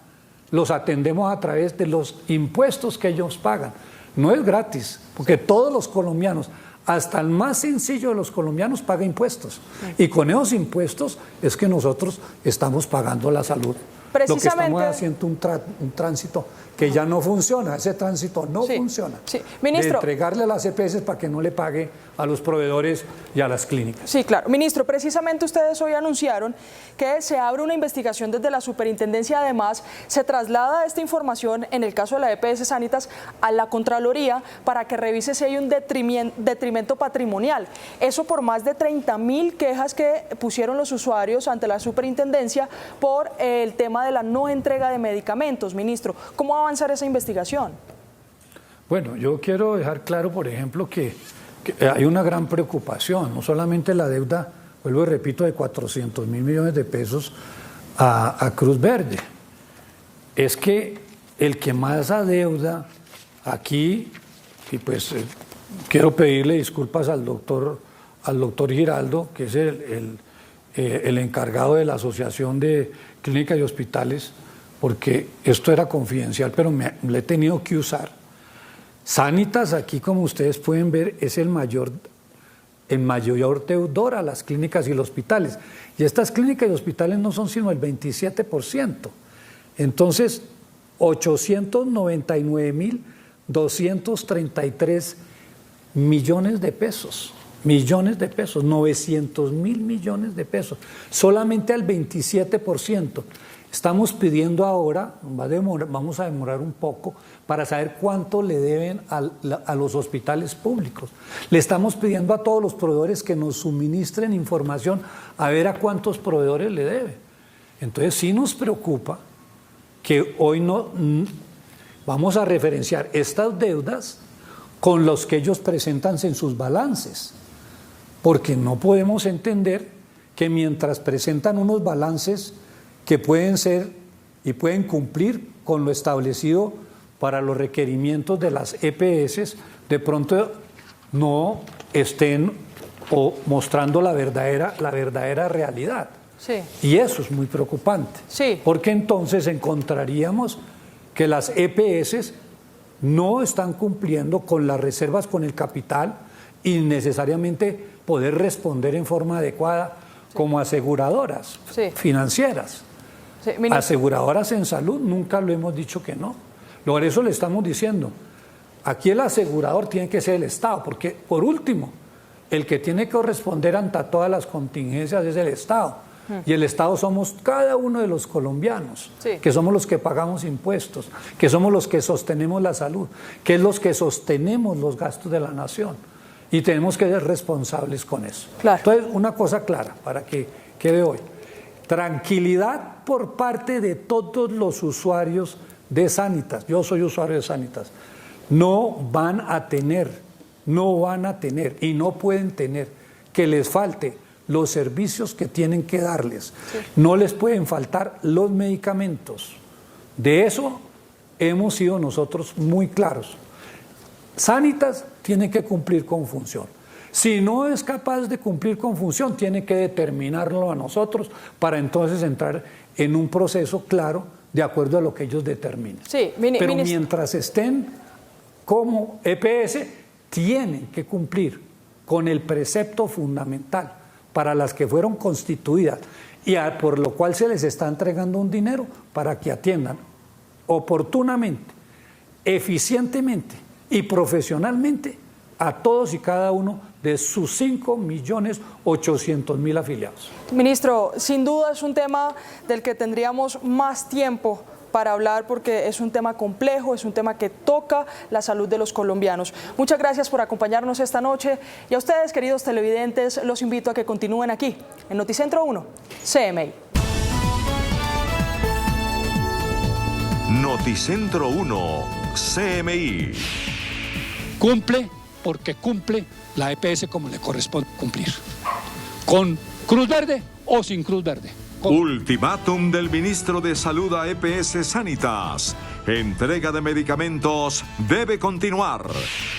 los atendemos a través de los impuestos que ellos pagan. No es gratis, porque todos los colombianos, hasta el más sencillo de los colombianos, paga impuestos. Y con esos impuestos es que nosotros estamos pagando la salud Lo que estamos haciendo un tránsito que ya no funciona, ese tránsito no funciona. Sí. Ministro, de entregarle a las EPS para que no le pague a los proveedores y a las clínicas. Sí, claro. Ministro, precisamente ustedes hoy anunciaron que se abre una investigación desde la superintendencia. Además, se traslada esta información, en el caso de la EPS Sanitas, a la Contraloría para que revise si hay un detrimento patrimonial. Eso por más de 30.000 quejas que pusieron los usuarios ante la superintendencia por el tema de la no entrega de medicamentos. Ministro, ¿cómo va a avanzar esa investigación? Bueno, yo quiero dejar claro, por ejemplo, que hay una gran preocupación, no solamente la deuda, vuelvo y repito, de 400.000 millones de pesos a Cruz Verde, es que el que más adeuda aquí, y pues quiero pedirle disculpas al doctor Giraldo, que es el encargado de la Asociación de Clínicas y Hospitales, porque esto era confidencial, pero le he tenido que usar. Sanitas, aquí como ustedes pueden ver, es el mayor deudor a las clínicas y los hospitales. Y estas clínicas y hospitales no son sino el 27%. Entonces, 899.233 millones de pesos. 900.000 millones de pesos. Solamente al 27%. Estamos pidiendo ahora, vamos a demorar un poco, para saber cuánto le deben a los hospitales públicos. Le estamos pidiendo a todos los proveedores que nos suministren información a ver a cuántos proveedores le debe. Entonces sí nos preocupa que hoy no vamos a referenciar estas deudas con los que ellos presentan en sus balances, porque no podemos entender que mientras presentan unos balances que pueden ser y pueden cumplir con lo establecido para los requerimientos de las EPS, de pronto no estén mostrando la verdadera realidad. Sí. Y eso es muy preocupante, porque entonces encontraríamos que las EPS no están cumpliendo con las reservas, con el capital, y necesariamente poder responder en forma adecuada como aseguradoras financieras. Aseguradoras en salud, nunca lo hemos dicho que no. Por eso le estamos diciendo, aquí el asegurador tiene que ser el Estado, porque por último, el que tiene que responder ante todas las contingencias es el Estado. Y el Estado somos cada uno de los colombianos, que somos los que pagamos impuestos, que somos los que sostenemos la salud, que es los que sostenemos los gastos de la nación. Y tenemos que ser responsables con eso. Entonces, una cosa clara para que quede hoy. Tranquilidad por parte de todos los usuarios de Sanitas. Yo soy usuario de Sanitas. No van a tener y no pueden tener que les falte los servicios que tienen que darles. No les pueden faltar los medicamentos. De eso hemos sido nosotros muy claros. Sanitas tiene que cumplir con función. Si no es capaz de cumplir con función, tiene que determinarlo a nosotros para entonces entrar en un proceso claro de acuerdo a lo que ellos determinen. Pero mientras estén como EPS, tienen que cumplir con el precepto fundamental para las que fueron constituidas y por lo cual se les está entregando un dinero para que atiendan oportunamente, eficientemente y profesionalmente a todos y cada uno de sus 5.800.000 afiliados. Ministro, sin duda es un tema del que tendríamos más tiempo para hablar porque es un tema complejo, es un tema que toca la salud de los colombianos. Muchas gracias por acompañarnos esta noche y a ustedes, queridos televidentes, los invito a que continúen aquí en Noticentro 1, CMI. Noticentro 1, CMI. Cumple porque cumple la EPS como le corresponde cumplir. Con Cruz Verde o sin Cruz Verde. Ultimátum del ministro de Salud a EPS Sanitas. Entrega de medicamentos debe continuar.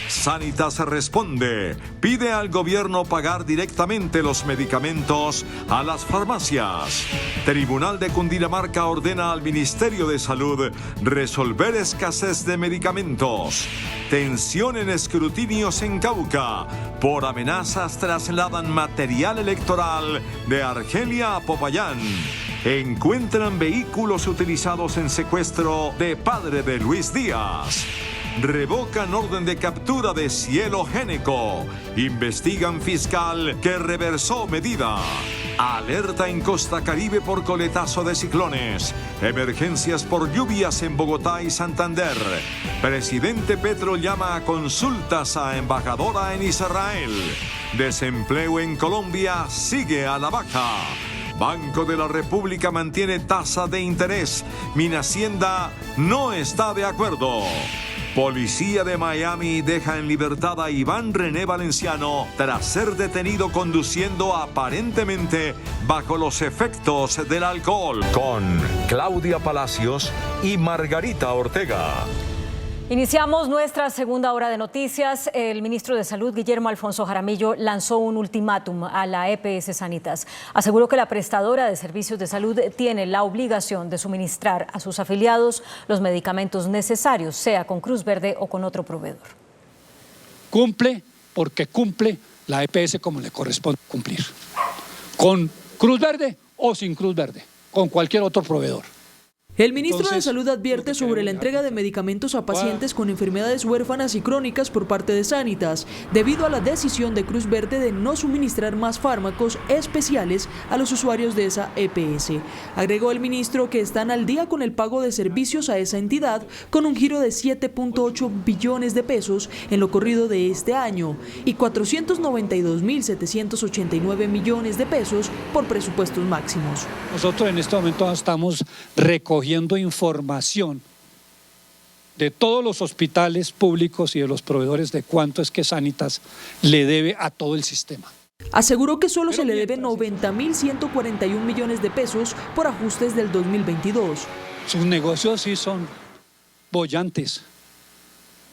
Sanitas responde. Pide al gobierno pagar directamente los medicamentos a las farmacias. Tribunal de Cundinamarca ordena al Ministerio de Salud resolver escasez de medicamentos. Tensión en escrutinios en Cauca. Por amenazas trasladan material electoral de Argelia a Popayán. encuentran vehículos utilizados en secuestro de padre de Luis Díaz. Revocan orden de captura de Cielo Génico. Investigan fiscal que reversó medida. Alerta en Costa Caribe por coletazo de ciclones. Emergencias por lluvias en Bogotá y Santander. Presidente Petro llama a consultas a embajadora en Israel. Desempleo en Colombia sigue a la baja. Banco de la República mantiene tasa de interés. Minhacienda no está de acuerdo. Policía de Miami deja en libertad a Iván René Valenciano tras ser detenido conduciendo aparentemente bajo los efectos del alcohol. Con Claudia Palacios y Margarita Ortega. Iniciamos nuestra segunda hora de noticias. El ministro de Salud, Guillermo Alfonso Jaramillo, lanzó un ultimátum a la EPS Sanitas. Aseguró que la prestadora de servicios de salud tiene la obligación de suministrar a sus afiliados los medicamentos necesarios, sea con Cruz Verde o con otro proveedor. Cumple porque cumple la EPS como le corresponde cumplir. Con Cruz Verde o sin Cruz Verde, con cualquier otro proveedor. El ministro de Salud advierte sobre la entrega de medicamentos a pacientes con enfermedades huérfanas y crónicas por parte de Sanitas, debido a la decisión de Cruz Verde de no suministrar más fármacos especiales a los usuarios de esa EPS. Agregó el ministro que están al día con el pago de servicios a esa entidad, con un giro de 7.8 billones de pesos en lo corrido de este año y 492.789 millones de pesos por presupuestos máximos. Nosotros en este momento estamos recogiendo información de todos los hospitales públicos y de los proveedores de cuánto es que Sanitas le debe a todo el sistema. Aseguró que solo se le debe 90.141 millones de pesos por ajustes del 2022. Sus negocios sí son bollantes.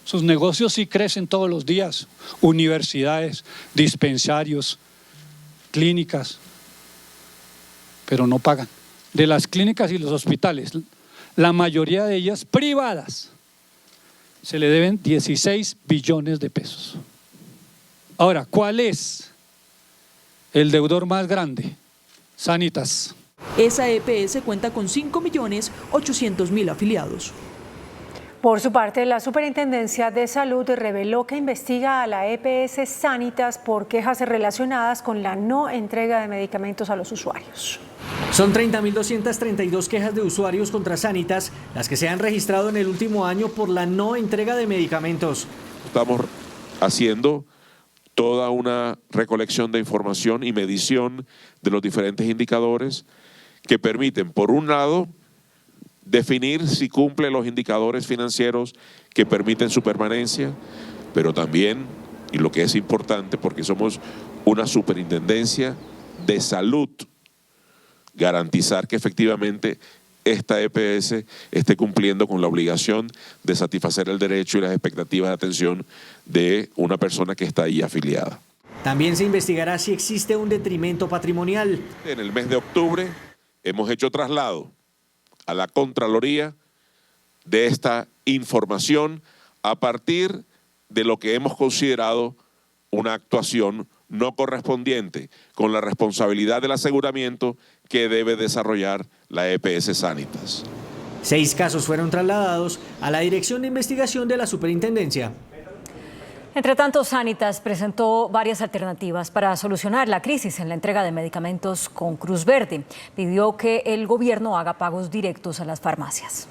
Sus negocios sí crecen todos los días. Universidades, dispensarios, clínicas, pero no pagan. De las clínicas y los hospitales, la mayoría de ellas privadas, se le deben 16 billones de pesos. Ahora, ¿cuál es el deudor más grande? Sanitas. Esa EPS cuenta con 5.800.000 afiliados. Por su parte, la Superintendencia de Salud reveló que investiga a la EPS Sanitas por quejas relacionadas con la no entrega de medicamentos a los usuarios. Son 30.232 quejas de usuarios contra Sanitas las que se han registrado en el último año por la no entrega de medicamentos. Estamos haciendo toda una recolección de información y medición de los diferentes indicadores que permiten, por un lado, definir si cumple los indicadores financieros que permiten su permanencia, pero también, y lo que es importante porque somos una superintendencia de salud, garantizar que efectivamente esta EPS esté cumpliendo con la obligación de satisfacer el derecho y las expectativas de atención de una persona que está ahí afiliada. También se investigará si existe un detrimento patrimonial. En el mes de octubre hemos hecho traslado a la Contraloría de esta información a partir de lo que hemos considerado una actuación no correspondiente con la responsabilidad del aseguramiento que debe desarrollar la EPS Sanitas. 6 casos fueron trasladados a la Dirección de Investigación de la Superintendencia. Entre tanto, Sanitas presentó varias alternativas para solucionar la crisis en la entrega de medicamentos con Cruz Verde. Pidió que el gobierno haga pagos directos a las farmacias.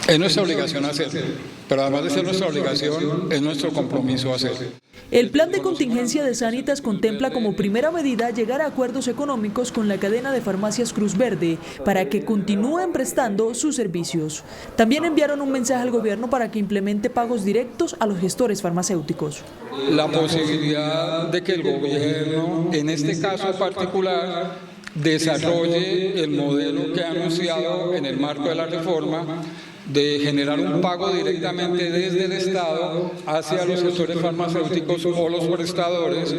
Es nuestra obligación hacerlo, pero además de ser nuestra obligación, es nuestro compromiso hacerlo. El plan de contingencia de Sanitas contempla como primera medida llegar a acuerdos económicos con la cadena de farmacias Cruz Verde para que continúen prestando sus servicios. También enviaron un mensaje al gobierno para que implemente pagos directos a los gestores farmacéuticos. La posibilidad de que el gobierno, en este caso particular, desarrolle el modelo que ha anunciado en el marco de la reforma, de generar un pago directamente desde el Estado hacia los gestores farmacéuticos o los prestadores,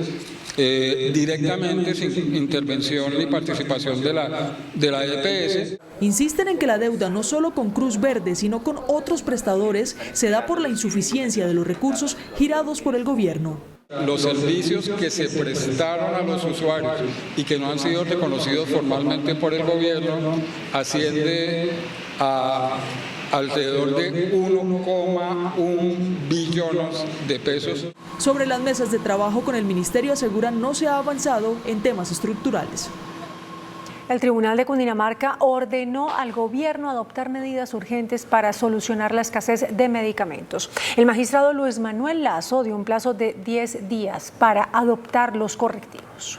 directamente sin intervención ni participación de la EPS. Insisten en que la deuda no solo con Cruz Verde, sino con otros prestadores, se da por la insuficiencia de los recursos girados por el gobierno. Los servicios que se prestaron a los usuarios y que no han sido reconocidos formalmente por el gobierno asciende a alrededor de 1,1 billones de pesos. Sobre las mesas de trabajo con el ministerio aseguran no se ha avanzado en temas estructurales. El Tribunal de Cundinamarca ordenó al gobierno adoptar medidas urgentes para solucionar la escasez de medicamentos. El magistrado Luis Manuel Lasso dio un plazo de 10 días para adoptar los correctivos.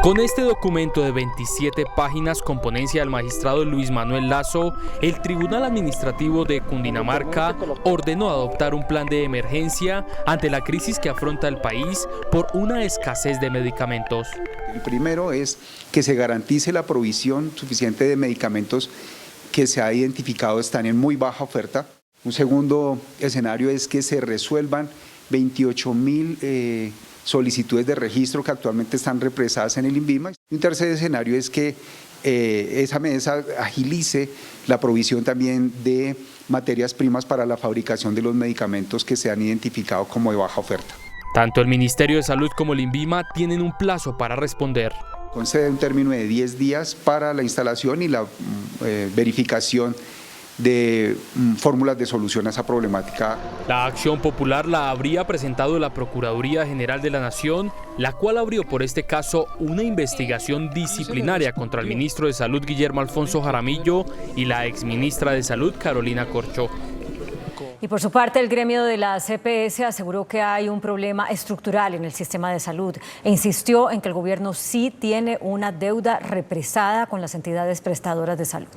Con este documento de 27 páginas con ponencia del magistrado Luis Manuel Lasso, el Tribunal Administrativo de Cundinamarca ordenó adoptar un plan de emergencia ante la crisis que afronta el país por una escasez de medicamentos. El primero es que se garantice la provisión suficiente de medicamentos que se ha identificado están en muy baja oferta. Un segundo escenario es que se resuelvan 28.000 solicitudes de registro que actualmente están represadas en el INVIMA. Un tercer escenario es que esa mesa agilice la provisión también de materias primas para la fabricación de los medicamentos que se han identificado como de baja oferta. Tanto el Ministerio de Salud como el INVIMA tienen un plazo para responder. Concede un término de 10 días para la instalación y la verificación de fórmulas de solución a esa problemática. La acción popular la habría presentado la Procuraduría General de la Nación, la cual abrió por este caso una investigación disciplinaria contra el ministro de Salud Guillermo Alfonso Jaramillo y la exministra de Salud Carolina Corcho. Y por su parte, el gremio de la EPS aseguró que hay un problema estructural en el sistema de salud e insistió en que el gobierno sí tiene una deuda represada con las entidades prestadoras de salud.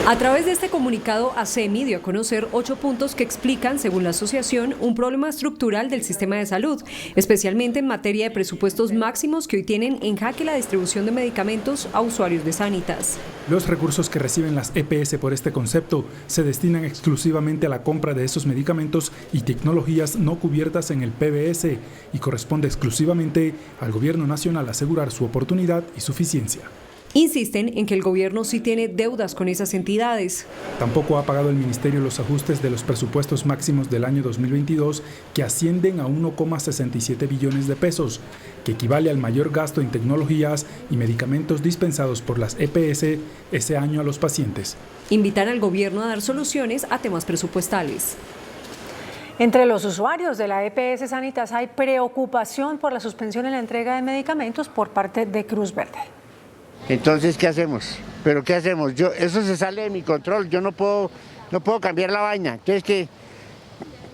A través de este comunicado, ACEMI dio a conocer 8 puntos que explican, según la asociación, un problema estructural del sistema de salud, especialmente en materia de presupuestos máximos que hoy tienen en jaque la distribución de medicamentos a usuarios de Sanitas. Los recursos que reciben las EPS por este concepto se destinan exclusivamente a la compra de esos medicamentos y tecnologías no cubiertas en el PBS y corresponde exclusivamente al gobierno nacional asegurar su oportunidad y suficiencia. Insisten en que el gobierno sí tiene deudas con esas entidades. Tampoco ha pagado el ministerio los ajustes de los presupuestos máximos del año 2022, que ascienden a 1,67 billones de pesos, que equivale al mayor gasto en tecnologías y medicamentos dispensados por las EPS ese año a los pacientes. Invitan al gobierno a dar soluciones a temas presupuestales. Entre los usuarios de la EPS Sanitas hay preocupación por la suspensión en la entrega de medicamentos por parte de Cruz Verde. Entonces, ¿qué hacemos? ¿Pero qué hacemos? Eso se sale de mi control, yo no puedo cambiar la vaina. Entonces,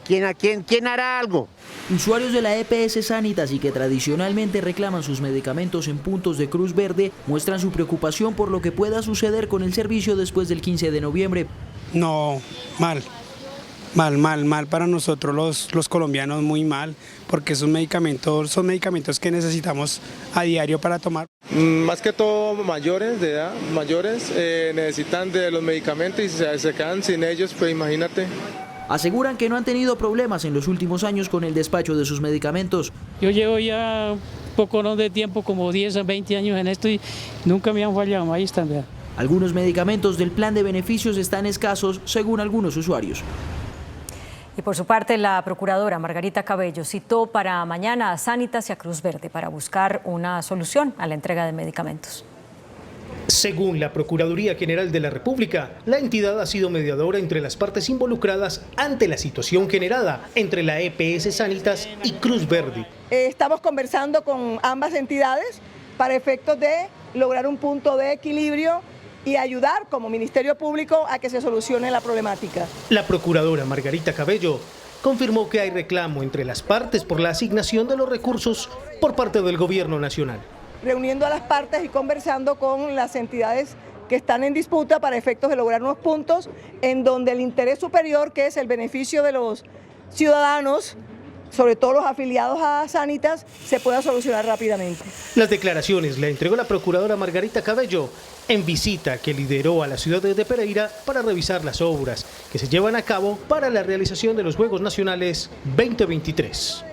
¿quién hará algo? Usuarios de la EPS Sanitas y que tradicionalmente reclaman sus medicamentos en puntos de Cruz Verde muestran su preocupación por lo que pueda suceder con el servicio después del 15 de noviembre. No, mal para nosotros los colombianos, muy mal, porque son medicamentos que necesitamos a diario para tomar. Más que todo mayores de edad, necesitan de los medicamentos y se quedan sin ellos, pues imagínate. Aseguran que no han tenido problemas en los últimos años con el despacho de sus medicamentos. Yo llevo ya poco de tiempo, como 10 a 20 años en esto y nunca me han fallado, ahí están. ¿Verdad? Algunos medicamentos del plan de beneficios están escasos, según algunos usuarios. Y por su parte, la procuradora Margarita Cabello citó para mañana a Sanitas y a Cruz Verde para buscar una solución a la entrega de medicamentos. Según la Procuraduría General de la República, la entidad ha sido mediadora entre las partes involucradas ante la situación generada entre la EPS Sanitas y Cruz Verde. Estamos conversando con ambas entidades para efectos de lograr un punto de equilibrio y ayudar como Ministerio Público a que se solucione la problemática. La procuradora Margarita Cabello confirmó que hay reclamo entre las partes por la asignación de los recursos por parte del Gobierno Nacional. Reuniendo a las partes y conversando con las entidades que están en disputa para efectos de lograr unos puntos en donde el interés superior, que es el beneficio de los ciudadanos, sobre todo los afiliados a Sanitas, se pueda solucionar rápidamente. Las declaraciones la entregó la procuradora Margarita Cabello en visita que lideró a la ciudad de Pereira para revisar las obras que se llevan a cabo para la realización de los Juegos Nacionales 2023.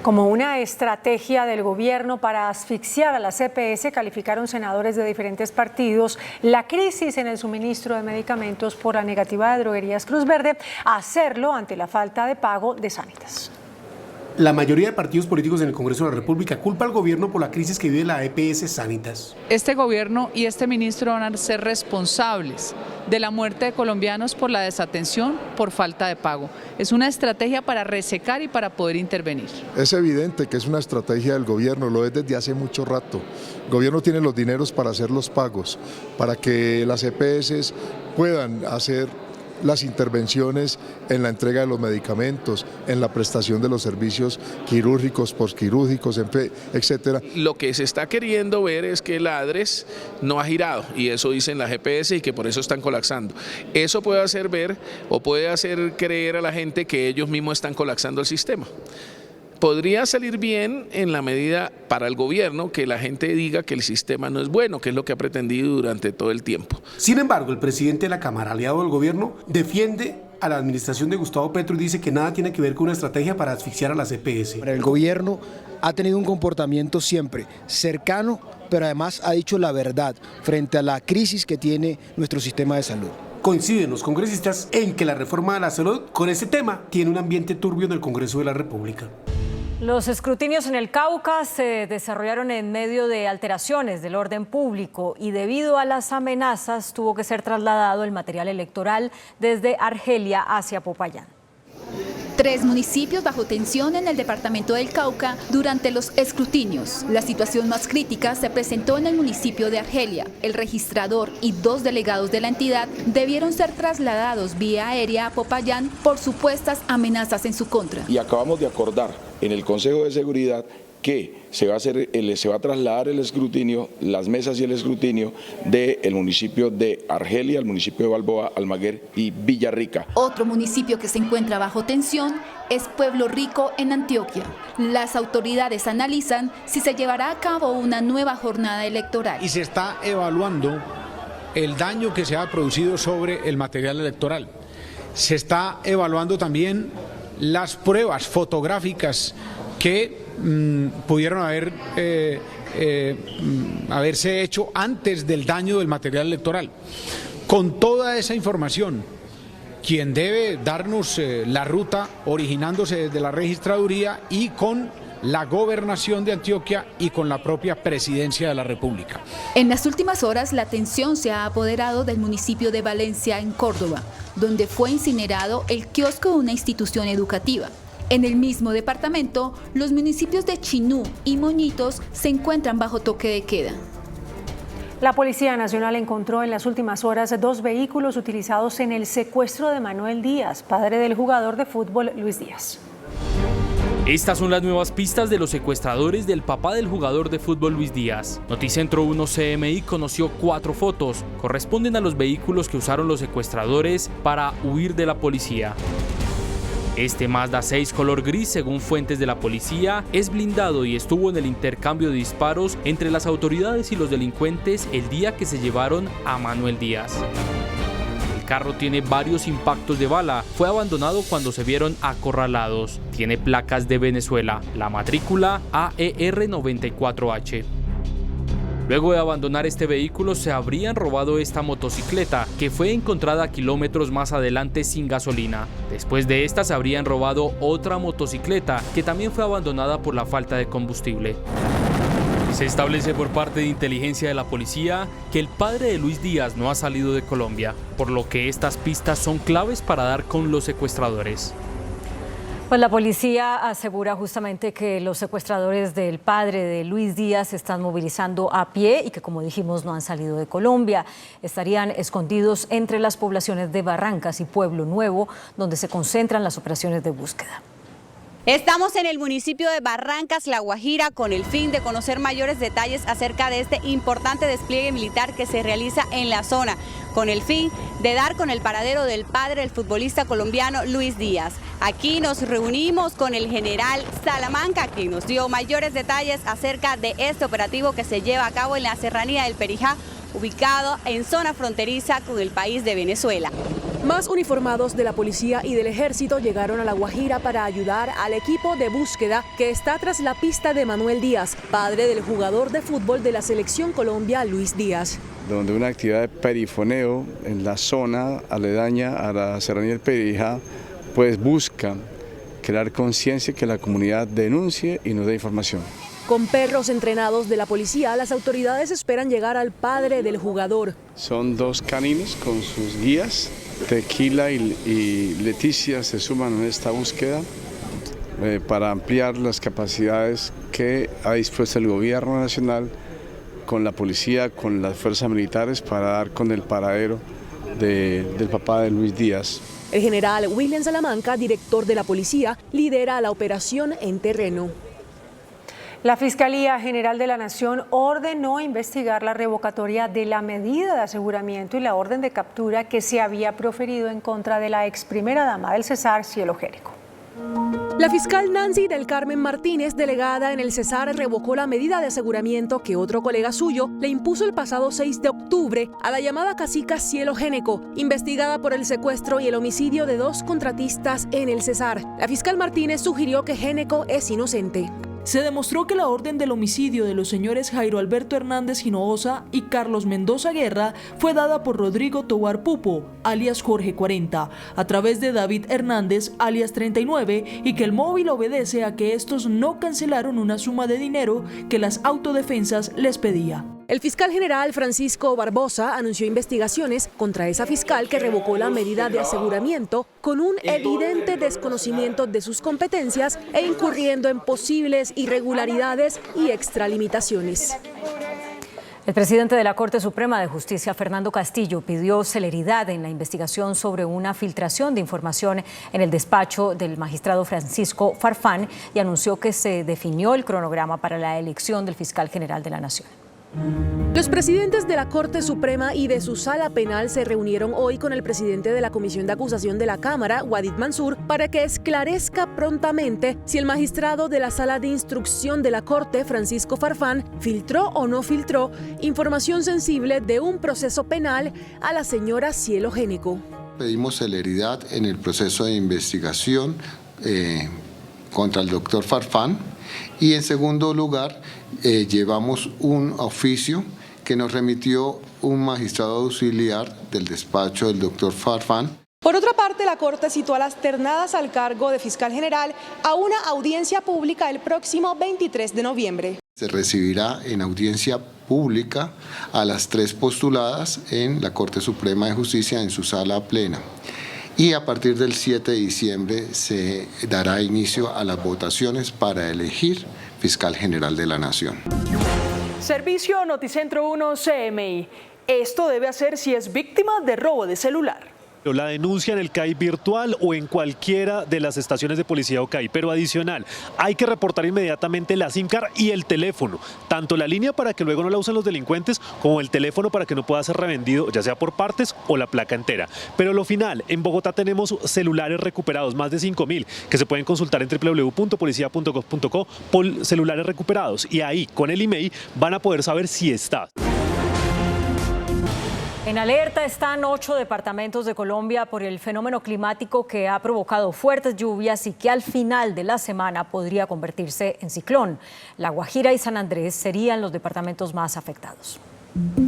Como una estrategia del gobierno para asfixiar a la EPS, calificaron senadores de diferentes partidos la crisis en el suministro de medicamentos por la negativa de Droguerías Cruz Verde a hacerlo ante la falta de pago de Sanitas. La mayoría de partidos políticos en el Congreso de la República culpa al gobierno por la crisis que vive la EPS Sanitas. Este gobierno y este ministro van a ser responsables de la muerte de colombianos por la desatención, por falta de pago. Es una estrategia para resecar y para poder intervenir. Es evidente que es una estrategia del gobierno, lo es desde hace mucho rato. El gobierno tiene los dineros para hacer los pagos, para que las EPS puedan hacer las intervenciones en la entrega de los medicamentos, en la prestación de los servicios quirúrgicos, posquirúrgicos, etcétera. Lo que se está queriendo ver es que la ADRES no ha girado, y eso dicen las EPS, y que por eso están colapsando. Eso puede hacer ver o puede hacer creer a la gente que ellos mismos están colapsando el sistema. Podría salir bien en la medida para el gobierno que la gente diga que el sistema no es bueno, que es lo que ha pretendido durante todo el tiempo. Sin embargo, el presidente de la Cámara, aliado del gobierno, defiende a la administración de Gustavo Petro y dice que nada tiene que ver con una estrategia para asfixiar a las EPS. El gobierno ha tenido un comportamiento siempre cercano, pero además ha dicho la verdad frente a la crisis que tiene nuestro sistema de salud. Coinciden los congresistas en que la reforma de la salud con ese tema tiene un ambiente turbio en el Congreso de la República. Los escrutinios en el Cauca se desarrollaron en medio de alteraciones del orden público y debido a las amenazas tuvo que ser trasladado el material electoral desde Argelia hacia Popayán. 3 municipios bajo tensión en el departamento del Cauca durante los escrutinios. La situación más crítica se presentó en el municipio de Argelia. El registrador y 2 delegados de la entidad debieron ser trasladados vía aérea a Popayán por supuestas amenazas en su contra. Y acabamos de acordar en el Consejo de Seguridad que se va a trasladar el escrutinio, las mesas y el escrutinio del municipio de Argelia, al municipio de Balboa, Almaguer y Villarrica. Otro municipio que se encuentra bajo tensión es Pueblo Rico en Antioquia. Las autoridades analizan si se llevará a cabo una nueva jornada electoral. Y se está evaluando el daño que se ha producido sobre el material electoral. Se está evaluando también las pruebas fotográficas que pudieron haberse hecho antes del daño del material electoral. Con toda esa información, quien debe darnos la ruta originándose desde la registraduría y con la gobernación de Antioquia y con la propia presidencia de la República. En las últimas horas, la tensión se ha apoderado del municipio de Valencia, en Córdoba, donde fue incinerado el kiosco de una institución educativa. En el mismo departamento, los municipios de Chinú y Moñitos se encuentran bajo toque de queda. La Policía Nacional encontró en las últimas horas 2 vehículos utilizados en el secuestro de Manuel Díaz, padre del jugador de fútbol Luis Díaz. Estas son las nuevas pistas de los secuestradores del papá del jugador de fútbol Luis Díaz. Noticentro 1 CMI conoció 4 fotos. Corresponden a los vehículos que usaron los secuestradores para huir de la policía. Este Mazda 6 color gris, según fuentes de la policía, es blindado y estuvo en el intercambio de disparos entre las autoridades y los delincuentes el día que se llevaron a Manuel Díaz. El carro tiene varios impactos de bala, fue abandonado cuando se vieron acorralados. Tiene placas de Venezuela, la matrícula AER94H. Luego de abandonar este vehículo se habrían robado esta motocicleta, que fue encontrada kilómetros más adelante sin gasolina. Después de esta se habrían robado otra motocicleta, que también fue abandonada por la falta de combustible. Se establece por parte de inteligencia de la policía que el padre de Luis Díaz no ha salido de Colombia, por lo que estas pistas son claves para dar con los secuestradores. Pues la policía asegura justamente que los secuestradores del padre de Luis Díaz se están movilizando a pie y que, como dijimos, no han salido de Colombia. Estarían escondidos entre las poblaciones de Barrancas y Pueblo Nuevo, donde se concentran las operaciones de búsqueda. Estamos en el municipio de Barrancas, La Guajira, con el fin de conocer mayores detalles acerca de este importante despliegue militar que se realiza en la zona, con el fin de dar con el paradero del padre del futbolista colombiano Luis Díaz. Aquí nos reunimos con el general Salamanca, quien nos dio mayores detalles acerca de este operativo que se lleva a cabo en la serranía del Perijá, ubicado en zona fronteriza con el país de Venezuela. Más uniformados de la policía y del ejército llegaron a La Guajira para ayudar al equipo de búsqueda que está tras la pista de Manuel Díaz, padre del jugador de fútbol de la Selección Colombia, Luis Díaz. Donde una actividad de perifoneo en la zona aledaña a la serranía del Perijá, pues busca crear conciencia, que la comunidad denuncie y nos dé información. Con perros entrenados de la policía, las autoridades esperan llegar al padre del jugador. Son 2 caninos con sus guías. Tequila y Leticia se suman en esta búsqueda para ampliar las capacidades que ha dispuesto el gobierno nacional con la policía, con las fuerzas militares, para dar con el paradero del papá de Luis Díaz. El general William Salamanca, director de la policía, lidera la operación en terreno. La Fiscalía General de la Nación ordenó investigar la revocatoria de la medida de aseguramiento y la orden de captura que se había proferido en contra de la ex primera dama del Cesar, Cielo Génico. La fiscal Nancy del Carmen Martínez, delegada en el Cesar, revocó la medida de aseguramiento que otro colega suyo le impuso el pasado 6 de octubre a la llamada cacica Cielo Génico, investigada por el secuestro y el homicidio de 2 contratistas en el Cesar. La fiscal Martínez sugirió que Génico es inocente. Se demostró que la orden del homicidio de los señores Jairo Alberto Hernández Hinojosa y Carlos Mendoza Guerra fue dada por Rodrigo Tobar Pupo, alias Jorge 40, a través de David Hernández, alias 39, y que el móvil obedece a que estos no cancelaron una suma de dinero que las autodefensas les pedía. El fiscal general Francisco Barbosa anunció investigaciones contra esa fiscal que revocó la medida de aseguramiento con un evidente desconocimiento de sus competencias e incurriendo en posibles irregularidades y extralimitaciones. El presidente de la Corte Suprema de Justicia, Fernando Castillo, pidió celeridad en la investigación sobre una filtración de información en el despacho del magistrado Francisco Farfán y anunció que se definió el cronograma para la elección del fiscal general de la Nación. Los presidentes de la Corte Suprema y de su sala penal se reunieron hoy con el presidente de la Comisión de Acusación de la Cámara, Wadid Mansur, para que esclarezca prontamente si el magistrado de la Sala de Instrucción de la Corte, Francisco Farfán, filtró o no filtró información sensible de un proceso penal a la señora Cielo Génico. Pedimos celeridad en el proceso de investigación contra el doctor Farfán y, en segundo lugar, llevamos un oficio que nos remitió un magistrado auxiliar del despacho del doctor Farfán. Por otra parte, la Corte citó a las ternadas al cargo de fiscal general a una audiencia pública el próximo 23 de noviembre. Se recibirá en audiencia pública a las 3 postuladas en la Corte Suprema de Justicia en su sala plena. Y a partir del 7 de diciembre se dará inicio a las votaciones para elegir fiscal general de la Nación. Servicio Noticentro 1 CMI. Esto debe hacer si es víctima de robo de celular. La denuncia en el CAI virtual o en cualquiera de las estaciones de policía o CAI, pero adicional, hay que reportar inmediatamente la SIM card y el teléfono, tanto la línea para que luego no la usen los delincuentes, como el teléfono para que no pueda ser revendido, ya sea por partes o la placa entera. Pero lo final, en Bogotá tenemos celulares recuperados, más de 5.000, que se pueden consultar en www.policia.gov.co por celulares recuperados, y ahí, con el email, van a poder saber si está. En alerta están 8 departamentos de Colombia por el fenómeno climático que ha provocado fuertes lluvias y que al final de la semana podría convertirse en ciclón. La Guajira y San Andrés serían los departamentos más afectados.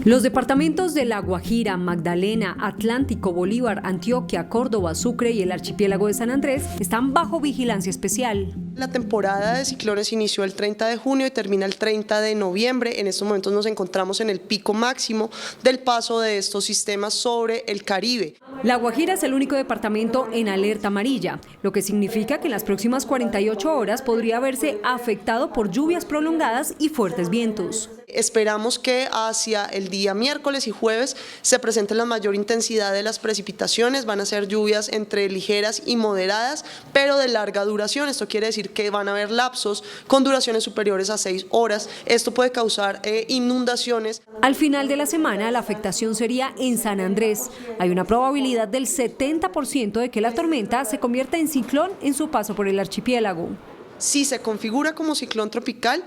Los departamentos de La Guajira, Magdalena, Atlántico, Bolívar, Antioquia, Córdoba, Sucre y el archipiélago de San Andrés están bajo vigilancia especial. La temporada de ciclones inició el 30 de junio y termina el 30 de noviembre. En estos momentos nos encontramos en el pico máximo del paso de estos sistemas sobre el Caribe. La Guajira es el único departamento en alerta amarilla, lo que significa que en las próximas 48 horas podría verse afectado por lluvias prolongadas y fuertes vientos. Esperamos que hacia el día miércoles y jueves se presente la mayor intensidad de las precipitaciones. Van a ser lluvias entre ligeras y moderadas, pero de larga duración. Esto quiere decir que van a haber lapsos con duraciones superiores a 6 horas. Esto puede causar inundaciones. Al final de la semana, la afectación sería en San Andrés. Hay una probabilidad del 70% de que la tormenta se convierta en ciclón en su paso por el archipiélago. Si se configura como ciclón tropical,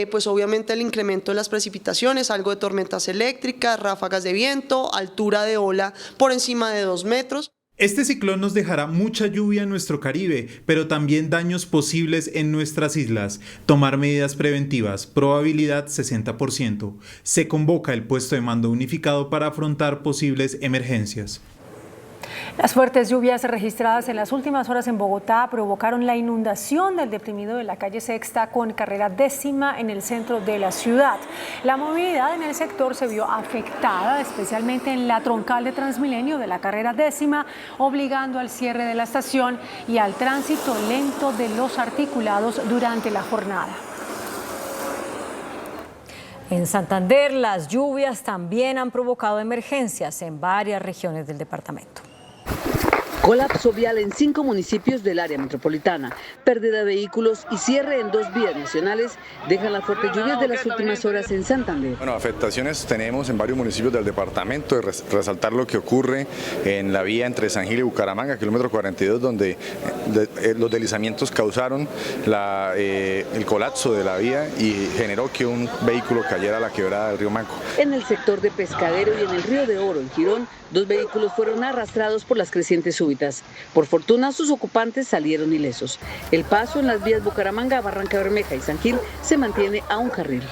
pues obviamente el incremento de las precipitaciones, algo de tormentas eléctricas, ráfagas de viento, altura de ola por encima de 2 metros. Este ciclón nos dejará mucha lluvia en nuestro Caribe, pero también daños posibles en nuestras islas. Tomar medidas preventivas, probabilidad 60%. Se convoca el puesto de mando unificado para afrontar posibles emergencias. Las fuertes lluvias registradas en las últimas horas en Bogotá provocaron la inundación del deprimido de la calle Sexta con carrera 10ª en el centro de la ciudad. La movilidad en el sector se vio afectada, especialmente en la troncal de Transmilenio de la carrera 10ª, obligando al cierre de la estación y al tránsito lento de los articulados durante la jornada. En Santander, las lluvias también han provocado emergencias en varias regiones del departamento. Colapso vial en 5 municipios del área metropolitana, pérdida de vehículos y cierre en 2 vías nacionales dejan las fuertes lluvias de las últimas horas en Santander. Bueno, afectaciones tenemos en varios municipios del departamento, resaltar lo que ocurre en la vía entre San Gil y Bucaramanga, kilómetro 42, donde los deslizamientos causaron el colapso de la vía y generó que un vehículo cayera a la quebrada del río Manco. En el sector de Pescadero y en el río de Oro, en Girón, 2 vehículos fueron arrastrados por las crecientes súbitas. Por fortuna, sus ocupantes salieron ilesos. El paso en las vías Bucaramanga, Barranca Bermeja y San Gil se mantiene a un carril.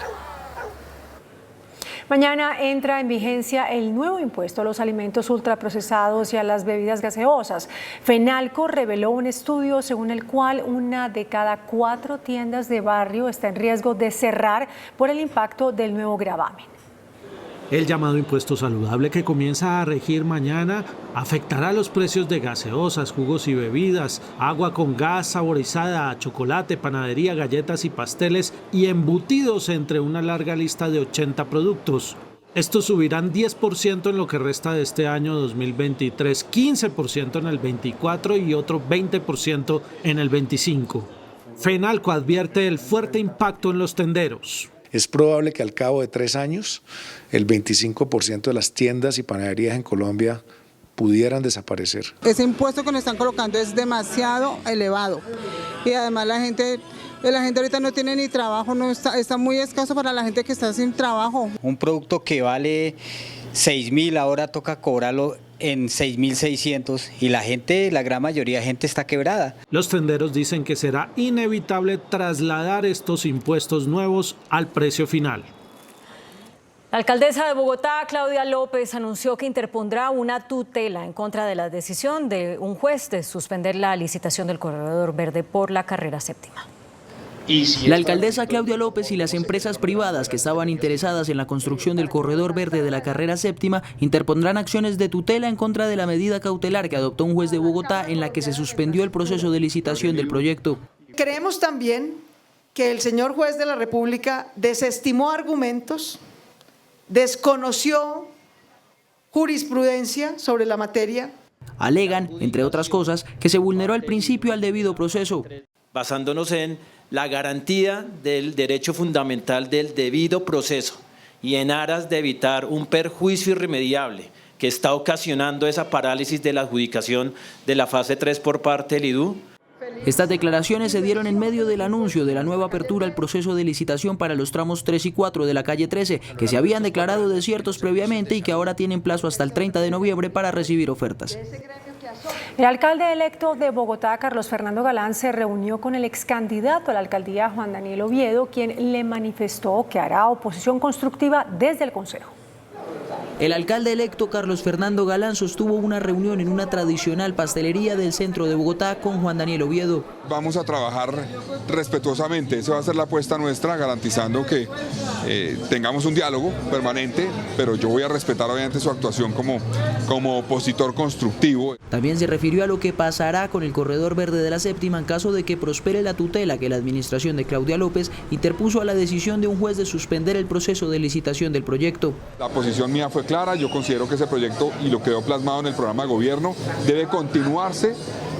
Mañana entra en vigencia el nuevo impuesto a los alimentos ultraprocesados y a las bebidas gaseosas. Fenalco reveló un estudio según el cual 1 de cada 4 tiendas de barrio está en riesgo de cerrar por el impacto del nuevo gravamen. El llamado impuesto saludable que comienza a regir mañana afectará los precios de gaseosas, jugos y bebidas, agua con gas saborizada, chocolate, panadería, galletas y pasteles y embutidos entre una larga lista de 80 productos. Estos subirán 10% en lo que resta de este año 2023, 15% en el 24 y otro 20% en el 25. Fenalco advierte el fuerte impacto en los tenderos. Es probable que al cabo de 3 años el 25% de las tiendas y panaderías en Colombia pudieran desaparecer. Ese impuesto que nos están colocando es demasiado elevado y además la gente ahorita no tiene ni trabajo, está muy escaso para la gente que está sin trabajo. Un producto que vale 6.000 ahora toca cobrarlo en 6.600 y la gran mayoría de gente está quebrada. Los tenderos dicen que será inevitable trasladar estos impuestos nuevos al precio final. La alcaldesa de Bogotá, Claudia López, anunció que interpondrá una tutela en contra de la decisión de un juez de suspender la licitación del corredor verde por la carrera 7ª. La alcaldesa Claudia López y las empresas privadas que estaban interesadas en la construcción del corredor verde de la carrera 7ª interpondrán acciones de tutela en contra de la medida cautelar que adoptó un juez de Bogotá en la que se suspendió el proceso de licitación del proyecto. Creemos también que el señor juez de la República desestimó argumentos, desconoció jurisprudencia sobre la materia. Alegan, entre otras cosas, que se vulneró el principio al debido proceso. Basándonos en la garantía del derecho fundamental del debido proceso y en aras de evitar un perjuicio irremediable que está ocasionando esa parálisis de la adjudicación de la fase 3 por parte del IDU. Estas declaraciones se dieron en medio del anuncio de la nueva apertura al proceso de licitación para los tramos 3 y 4 de la calle 13, que se habían declarado desiertos previamente y que ahora tienen plazo hasta el 30 de noviembre para recibir ofertas. El alcalde electo de Bogotá, Carlos Fernando Galán, se reunió con el ex candidato a la alcaldía, Juan Daniel Oviedo, quien le manifestó que hará oposición constructiva desde el Consejo. El alcalde electo Carlos Fernando Galán sostuvo una reunión en una tradicional pastelería del centro de Bogotá con Juan Daniel Oviedo. Vamos a trabajar respetuosamente, esa va a ser la apuesta nuestra, garantizando que tengamos un diálogo permanente, pero yo voy a respetar obviamente su actuación como opositor constructivo. También se refirió a lo que pasará con el corredor verde de la 7ª en caso de que prospere la tutela que la administración de Claudia López interpuso a la decisión de un juez de suspender el proceso de licitación del proyecto. La posición mía fue clara, yo considero que ese proyecto, y lo quedó plasmado en el programa de gobierno, debe continuarse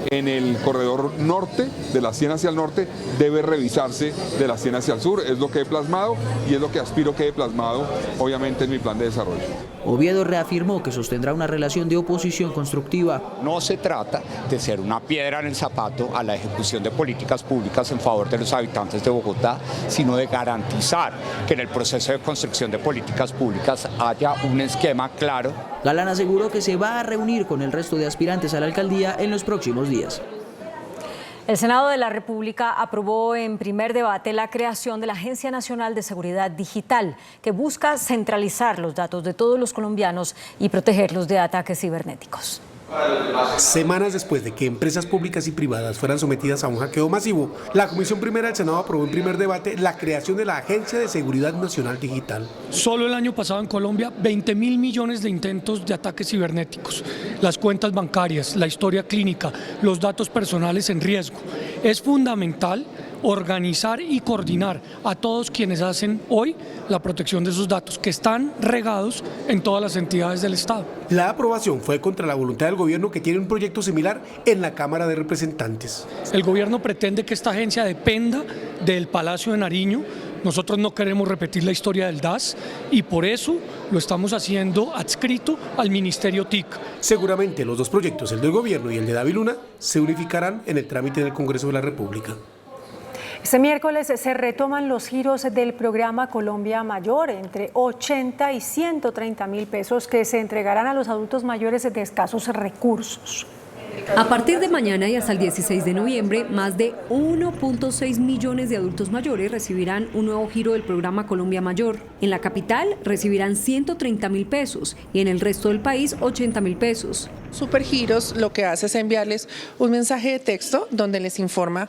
en el corredor norte, de la 100 hacia el norte, debe revisarse de la 100 hacia el sur, es lo que he plasmado y es lo que aspiro que quede plasmado obviamente en mi plan de desarrollo. Oviedo reafirmó que sostendrá una relación de oposición constructiva. No se trata de ser una piedra en el zapato a la ejecución de políticas públicas en favor de los habitantes de Bogotá, sino de garantizar que en el proceso de construcción de políticas públicas haya un esquema claro. Galán aseguró que se va a reunir con el resto de aspirantes a la alcaldía en los próximos días. El Senado de la República aprobó en primer debate la creación de la Agencia Nacional de Seguridad Digital, que busca centralizar los datos de todos los colombianos y protegerlos de ataques cibernéticos. Semanas después de que empresas públicas y privadas fueran sometidas a un hackeo masivo, la Comisión Primera del Senado aprobó en primer debate la creación de la Agencia de Seguridad Nacional Digital. Solo el año pasado en Colombia, 20.000 millones de intentos de ataques cibernéticos, las cuentas bancarias, la historia clínica, los datos personales en riesgo. Es fundamental organizar y coordinar a todos quienes hacen hoy la protección de esos datos, que están regados en todas las entidades del Estado. La aprobación fue contra la voluntad del gobierno, que tiene un proyecto similar en la Cámara de Representantes. El gobierno pretende que esta agencia dependa del Palacio de Nariño. Nosotros no queremos repetir la historia del DAS y por eso lo estamos haciendo adscrito al Ministerio TIC. Seguramente los dos proyectos, el del gobierno y el de David Luna, se unificarán en el trámite del Congreso de la República. Este miércoles se retoman los giros del programa Colombia Mayor, entre 80 y 130 mil pesos que se entregarán a los adultos mayores de escasos recursos. A partir de mañana y hasta el 16 de noviembre, más de 1.6 millones de adultos mayores recibirán un nuevo giro del programa Colombia Mayor. En la capital recibirán 130 mil pesos y en el resto del país 80 mil pesos. Supergiros lo que hace es enviarles un mensaje de texto donde les informa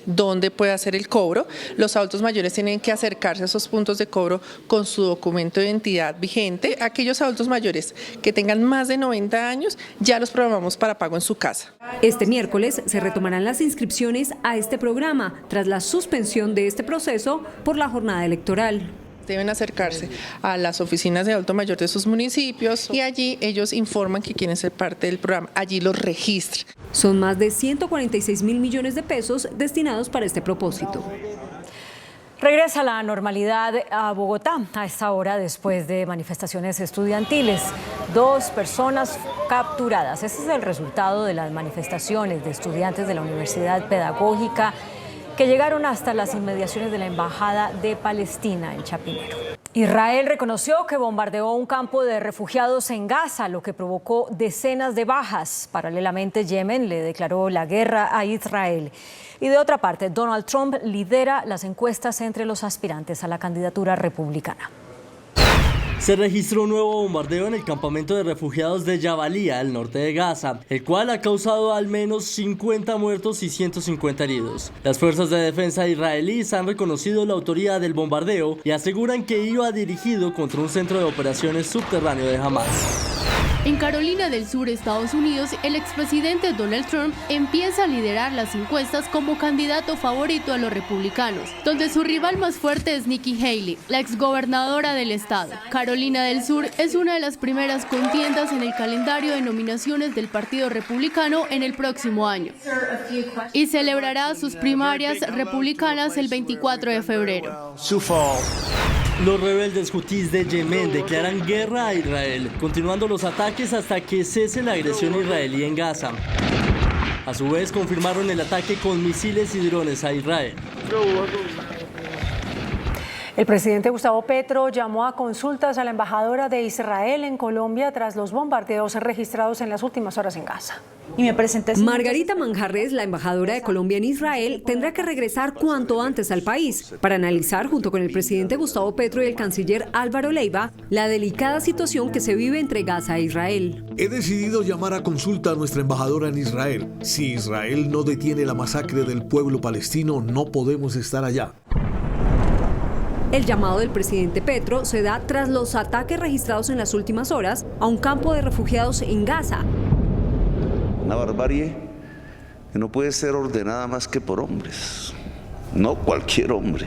dónde puede hacer el cobro. Los adultos mayores tienen que acercarse a esos puntos de cobro con su documento de identidad vigente. Aquellos adultos mayores que tengan más de 90 años ya los programamos para pago en su casa. Este miércoles se retomarán las inscripciones a este programa tras la suspensión de este proceso por la jornada electoral. Deben acercarse a las oficinas de adulto mayor de sus municipios y allí ellos informan que quieren ser parte del programa. Allí los registran. Son más de 146 mil millones de pesos destinados para este propósito. Regresa la normalidad a Bogotá a esta hora después de manifestaciones estudiantiles. 2 personas capturadas. Ese es el resultado de las manifestaciones de estudiantes de la Universidad Pedagógica que llegaron hasta las inmediaciones de la Embajada de Palestina en Chapinero. Israel reconoció que bombardeó un campo de refugiados en Gaza, lo que provocó decenas de bajas. Paralelamente, Yemen le declaró la guerra a Israel. Y de otra parte, Donald Trump lidera las encuestas entre los aspirantes a la candidatura republicana. Se registró un nuevo bombardeo en el campamento de refugiados de Jabalia, al norte de Gaza, el cual ha causado al menos 50 muertos y 150 heridos. Las fuerzas de defensa israelíes han reconocido la autoría del bombardeo y aseguran que iba dirigido contra un centro de operaciones subterráneo de Hamas. En Carolina del Sur, Estados Unidos, el expresidente Donald Trump empieza a liderar las encuestas como candidato favorito a los republicanos, donde su rival más fuerte es Nikki Haley, la exgobernadora del estado. Carolina del Sur es una de las primeras contiendas en el calendario de nominaciones del Partido Republicano en el próximo año y celebrará sus primarias republicanas el 24 de febrero. Los rebeldes hutíes de Yemen declaran guerra a Israel, continuando los ataques hasta que cese la agresión israelí en Gaza. A su vez, confirmaron el ataque con misiles y drones a Israel. El presidente Gustavo Petro llamó a consultas a la embajadora de Israel en Colombia tras los bombardeos registrados en las últimas horas en Gaza. Margarita Manjarres, la embajadora de Colombia en Israel, tendrá que regresar cuanto antes al país para analizar, junto con el presidente Gustavo Petro y el canciller Álvaro Leiva, la delicada situación que se vive entre Gaza e Israel. He decidido llamar a consulta a nuestra embajadora en Israel. Si Israel no detiene la masacre del pueblo palestino, no podemos estar allá. El llamado del presidente Petro se da tras los ataques registrados en las últimas horas a un campo de refugiados en Gaza. Una barbarie que no puede ser ordenada más que por hombres, no cualquier hombre,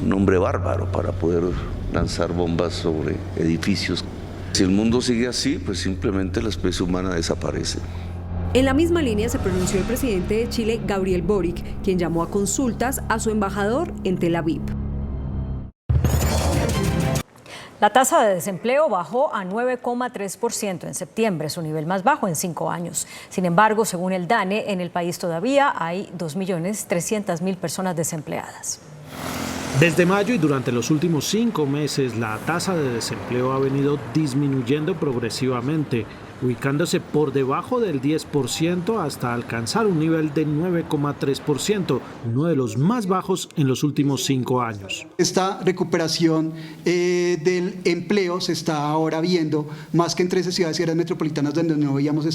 un hombre bárbaro para poder lanzar bombas sobre edificios. Si el mundo sigue así, pues simplemente la especie humana desaparece. En la misma línea se pronunció el presidente de Chile, Gabriel Boric, quien llamó a consultas a su embajador en Tel Aviv. La tasa de desempleo bajó a 9,3% en septiembre, su nivel más bajo en 5 años. Sin embargo, según el DANE, en el país todavía hay 2.300.000 personas desempleadas. Desde mayo y durante los últimos 5 meses, la tasa de desempleo ha venido disminuyendo progresivamente. ubicándose por debajo del 10% hasta alcanzar un nivel de 9,3%, uno de los más bajos en los últimos 5 años. Esta recuperación del empleo se está ahora viendo más que en 13 ciudades y áreas metropolitanas donde no veíamos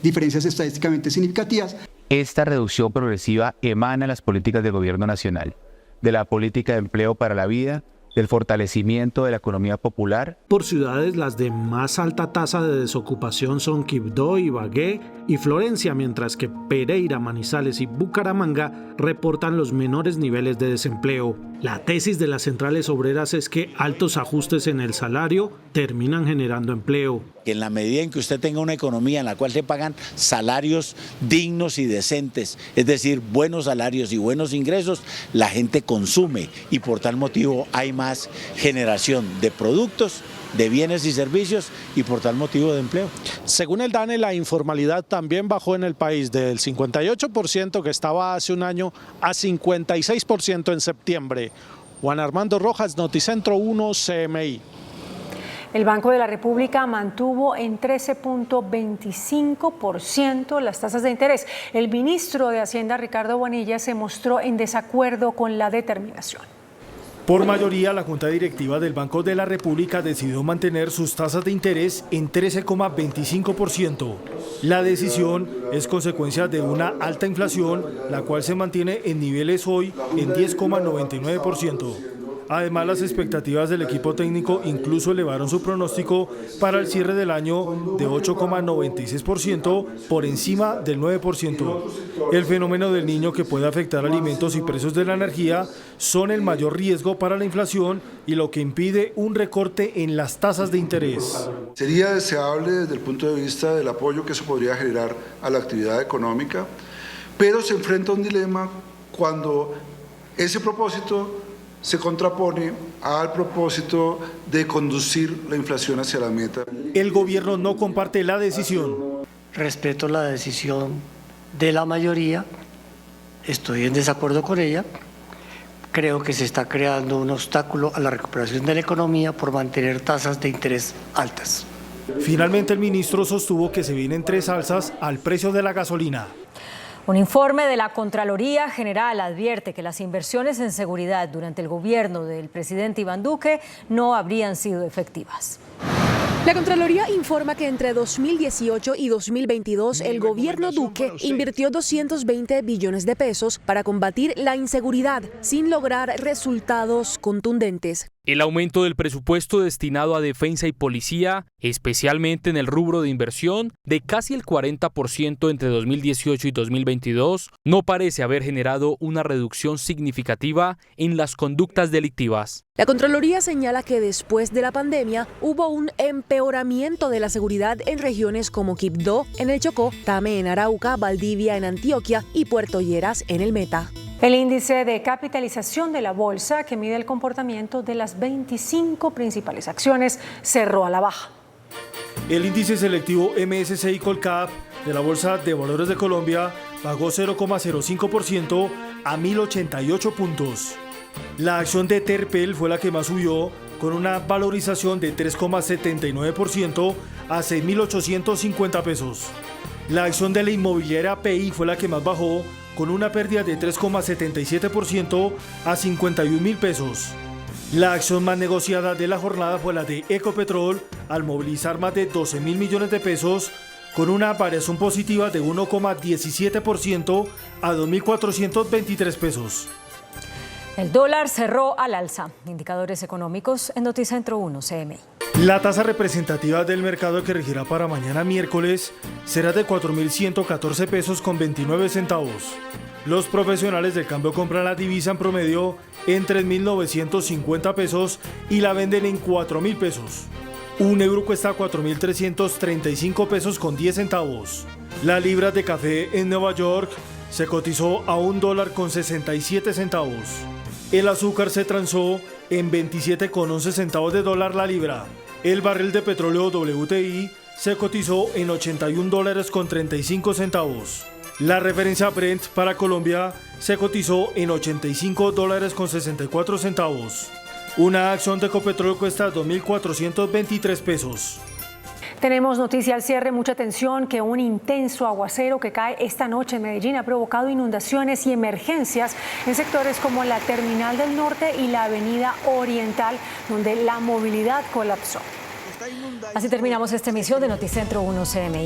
diferencias estadísticamente significativas. Esta reducción progresiva emana de las políticas del gobierno nacional, de la política de empleo para la vida, del fortalecimiento de la economía popular. Por ciudades, las de más alta tasa de desocupación son Quibdó, Ibagué y Florencia, mientras que Pereira, Manizales y Bucaramanga reportan los menores niveles de desempleo. La tesis de las centrales obreras es que altos ajustes en el salario terminan generando empleo. En la medida en que usted tenga una economía en la cual se pagan salarios dignos y decentes, es decir, buenos salarios y buenos ingresos, la gente consume y por tal motivo hay más generación de productos, de bienes y servicios y por tal motivo de empleo. Según el DANE, la informalidad también bajó en el país del 58% que estaba hace un año a 56% en septiembre. Juan Armando Rojas, Noticentro 1, CMI. El Banco de la República mantuvo en 13.25% las tasas de interés. El ministro de Hacienda, Ricardo Bonilla, se mostró en desacuerdo con la determinación. Por mayoría, la Junta Directiva del Banco de la República decidió mantener sus tasas de interés en 13,25%. La decisión es consecuencia de una alta inflación, la cual se mantiene en niveles hoy en 10,99%. Además, las expectativas del equipo técnico incluso elevaron su pronóstico para el cierre del año de 8,96% por encima del 9%. El fenómeno del Niño, que puede afectar alimentos y precios de la energía, son el mayor riesgo para la inflación y lo que impide un recorte en las tasas de interés. Sería deseable desde el punto de vista del apoyo que eso podría generar a la actividad económica, pero se enfrenta a un dilema cuando ese propósito se contrapone al propósito de conducir la inflación hacia la meta. El gobierno no comparte la decisión. Respeto la decisión de la mayoría, estoy en desacuerdo con ella. Creo que se está creando un obstáculo a la recuperación de la economía por mantener tasas de interés altas. Finalmente, el ministro sostuvo que se vienen 3 alzas al precio de la gasolina. Un informe de la Contraloría General advierte que las inversiones en seguridad durante el gobierno del presidente Iván Duque no habrían sido efectivas. La Contraloría informa que entre 2018 y 2022 el gobierno Duque invirtió 220 billones de pesos para combatir la inseguridad sin lograr resultados contundentes. El aumento del presupuesto destinado a defensa y policía, especialmente en el rubro de inversión, de casi el 40% entre 2018 y 2022, no parece haber generado una reducción significativa en las conductas delictivas. La Contraloría señala que después de la pandemia hubo un empeoramiento de la seguridad en regiones como Quibdó, en el Chocó, Tame en Arauca, Valdivia en Antioquia y Puerto Lleras en el Meta. El índice de capitalización de la bolsa, que mide el comportamiento de las 25 principales acciones, cerró a la baja. El índice selectivo MSCI Colcap de la Bolsa de Valores de Colombia bajó 0,05% a 1.088 puntos. La acción de Terpel fue la que más subió, con una valorización de 3,79% a 6.850 pesos. La acción de la inmobiliaria PI fue la que más bajó, con una pérdida de 3,77% a 51.000 pesos. La acción más negociada de la jornada fue la de Ecopetrol, al movilizar más de 12.000 millones de pesos, con una variación positiva de 1,17% a 2.423 pesos. El dólar cerró al alza. Indicadores económicos en Noticentro 1 CMI. La tasa representativa del mercado, que regirá para mañana miércoles, será de 4.114 pesos con 29 centavos. Los profesionales del cambio compran la divisa en promedio en 3.950 pesos y la venden en 4.000 pesos. Un euro cuesta 4.335 pesos con 10 centavos. La libra de café en Nueva York se cotizó a $1.67 centavos. El azúcar se transó en 27,11 centavos de dólar la libra. El barril de petróleo WTI se cotizó en $81.35 centavos. La referencia Brent para Colombia se cotizó en $85.64 centavos. Una acción de Ecopetrol cuesta 2.423 pesos. Tenemos noticia al cierre, mucha atención, que un intenso aguacero que cae esta noche en Medellín ha provocado inundaciones y emergencias en sectores como la Terminal del Norte y la Avenida Oriental, donde la movilidad colapsó. Así terminamos esta emisión de Noticentro 1 CMI.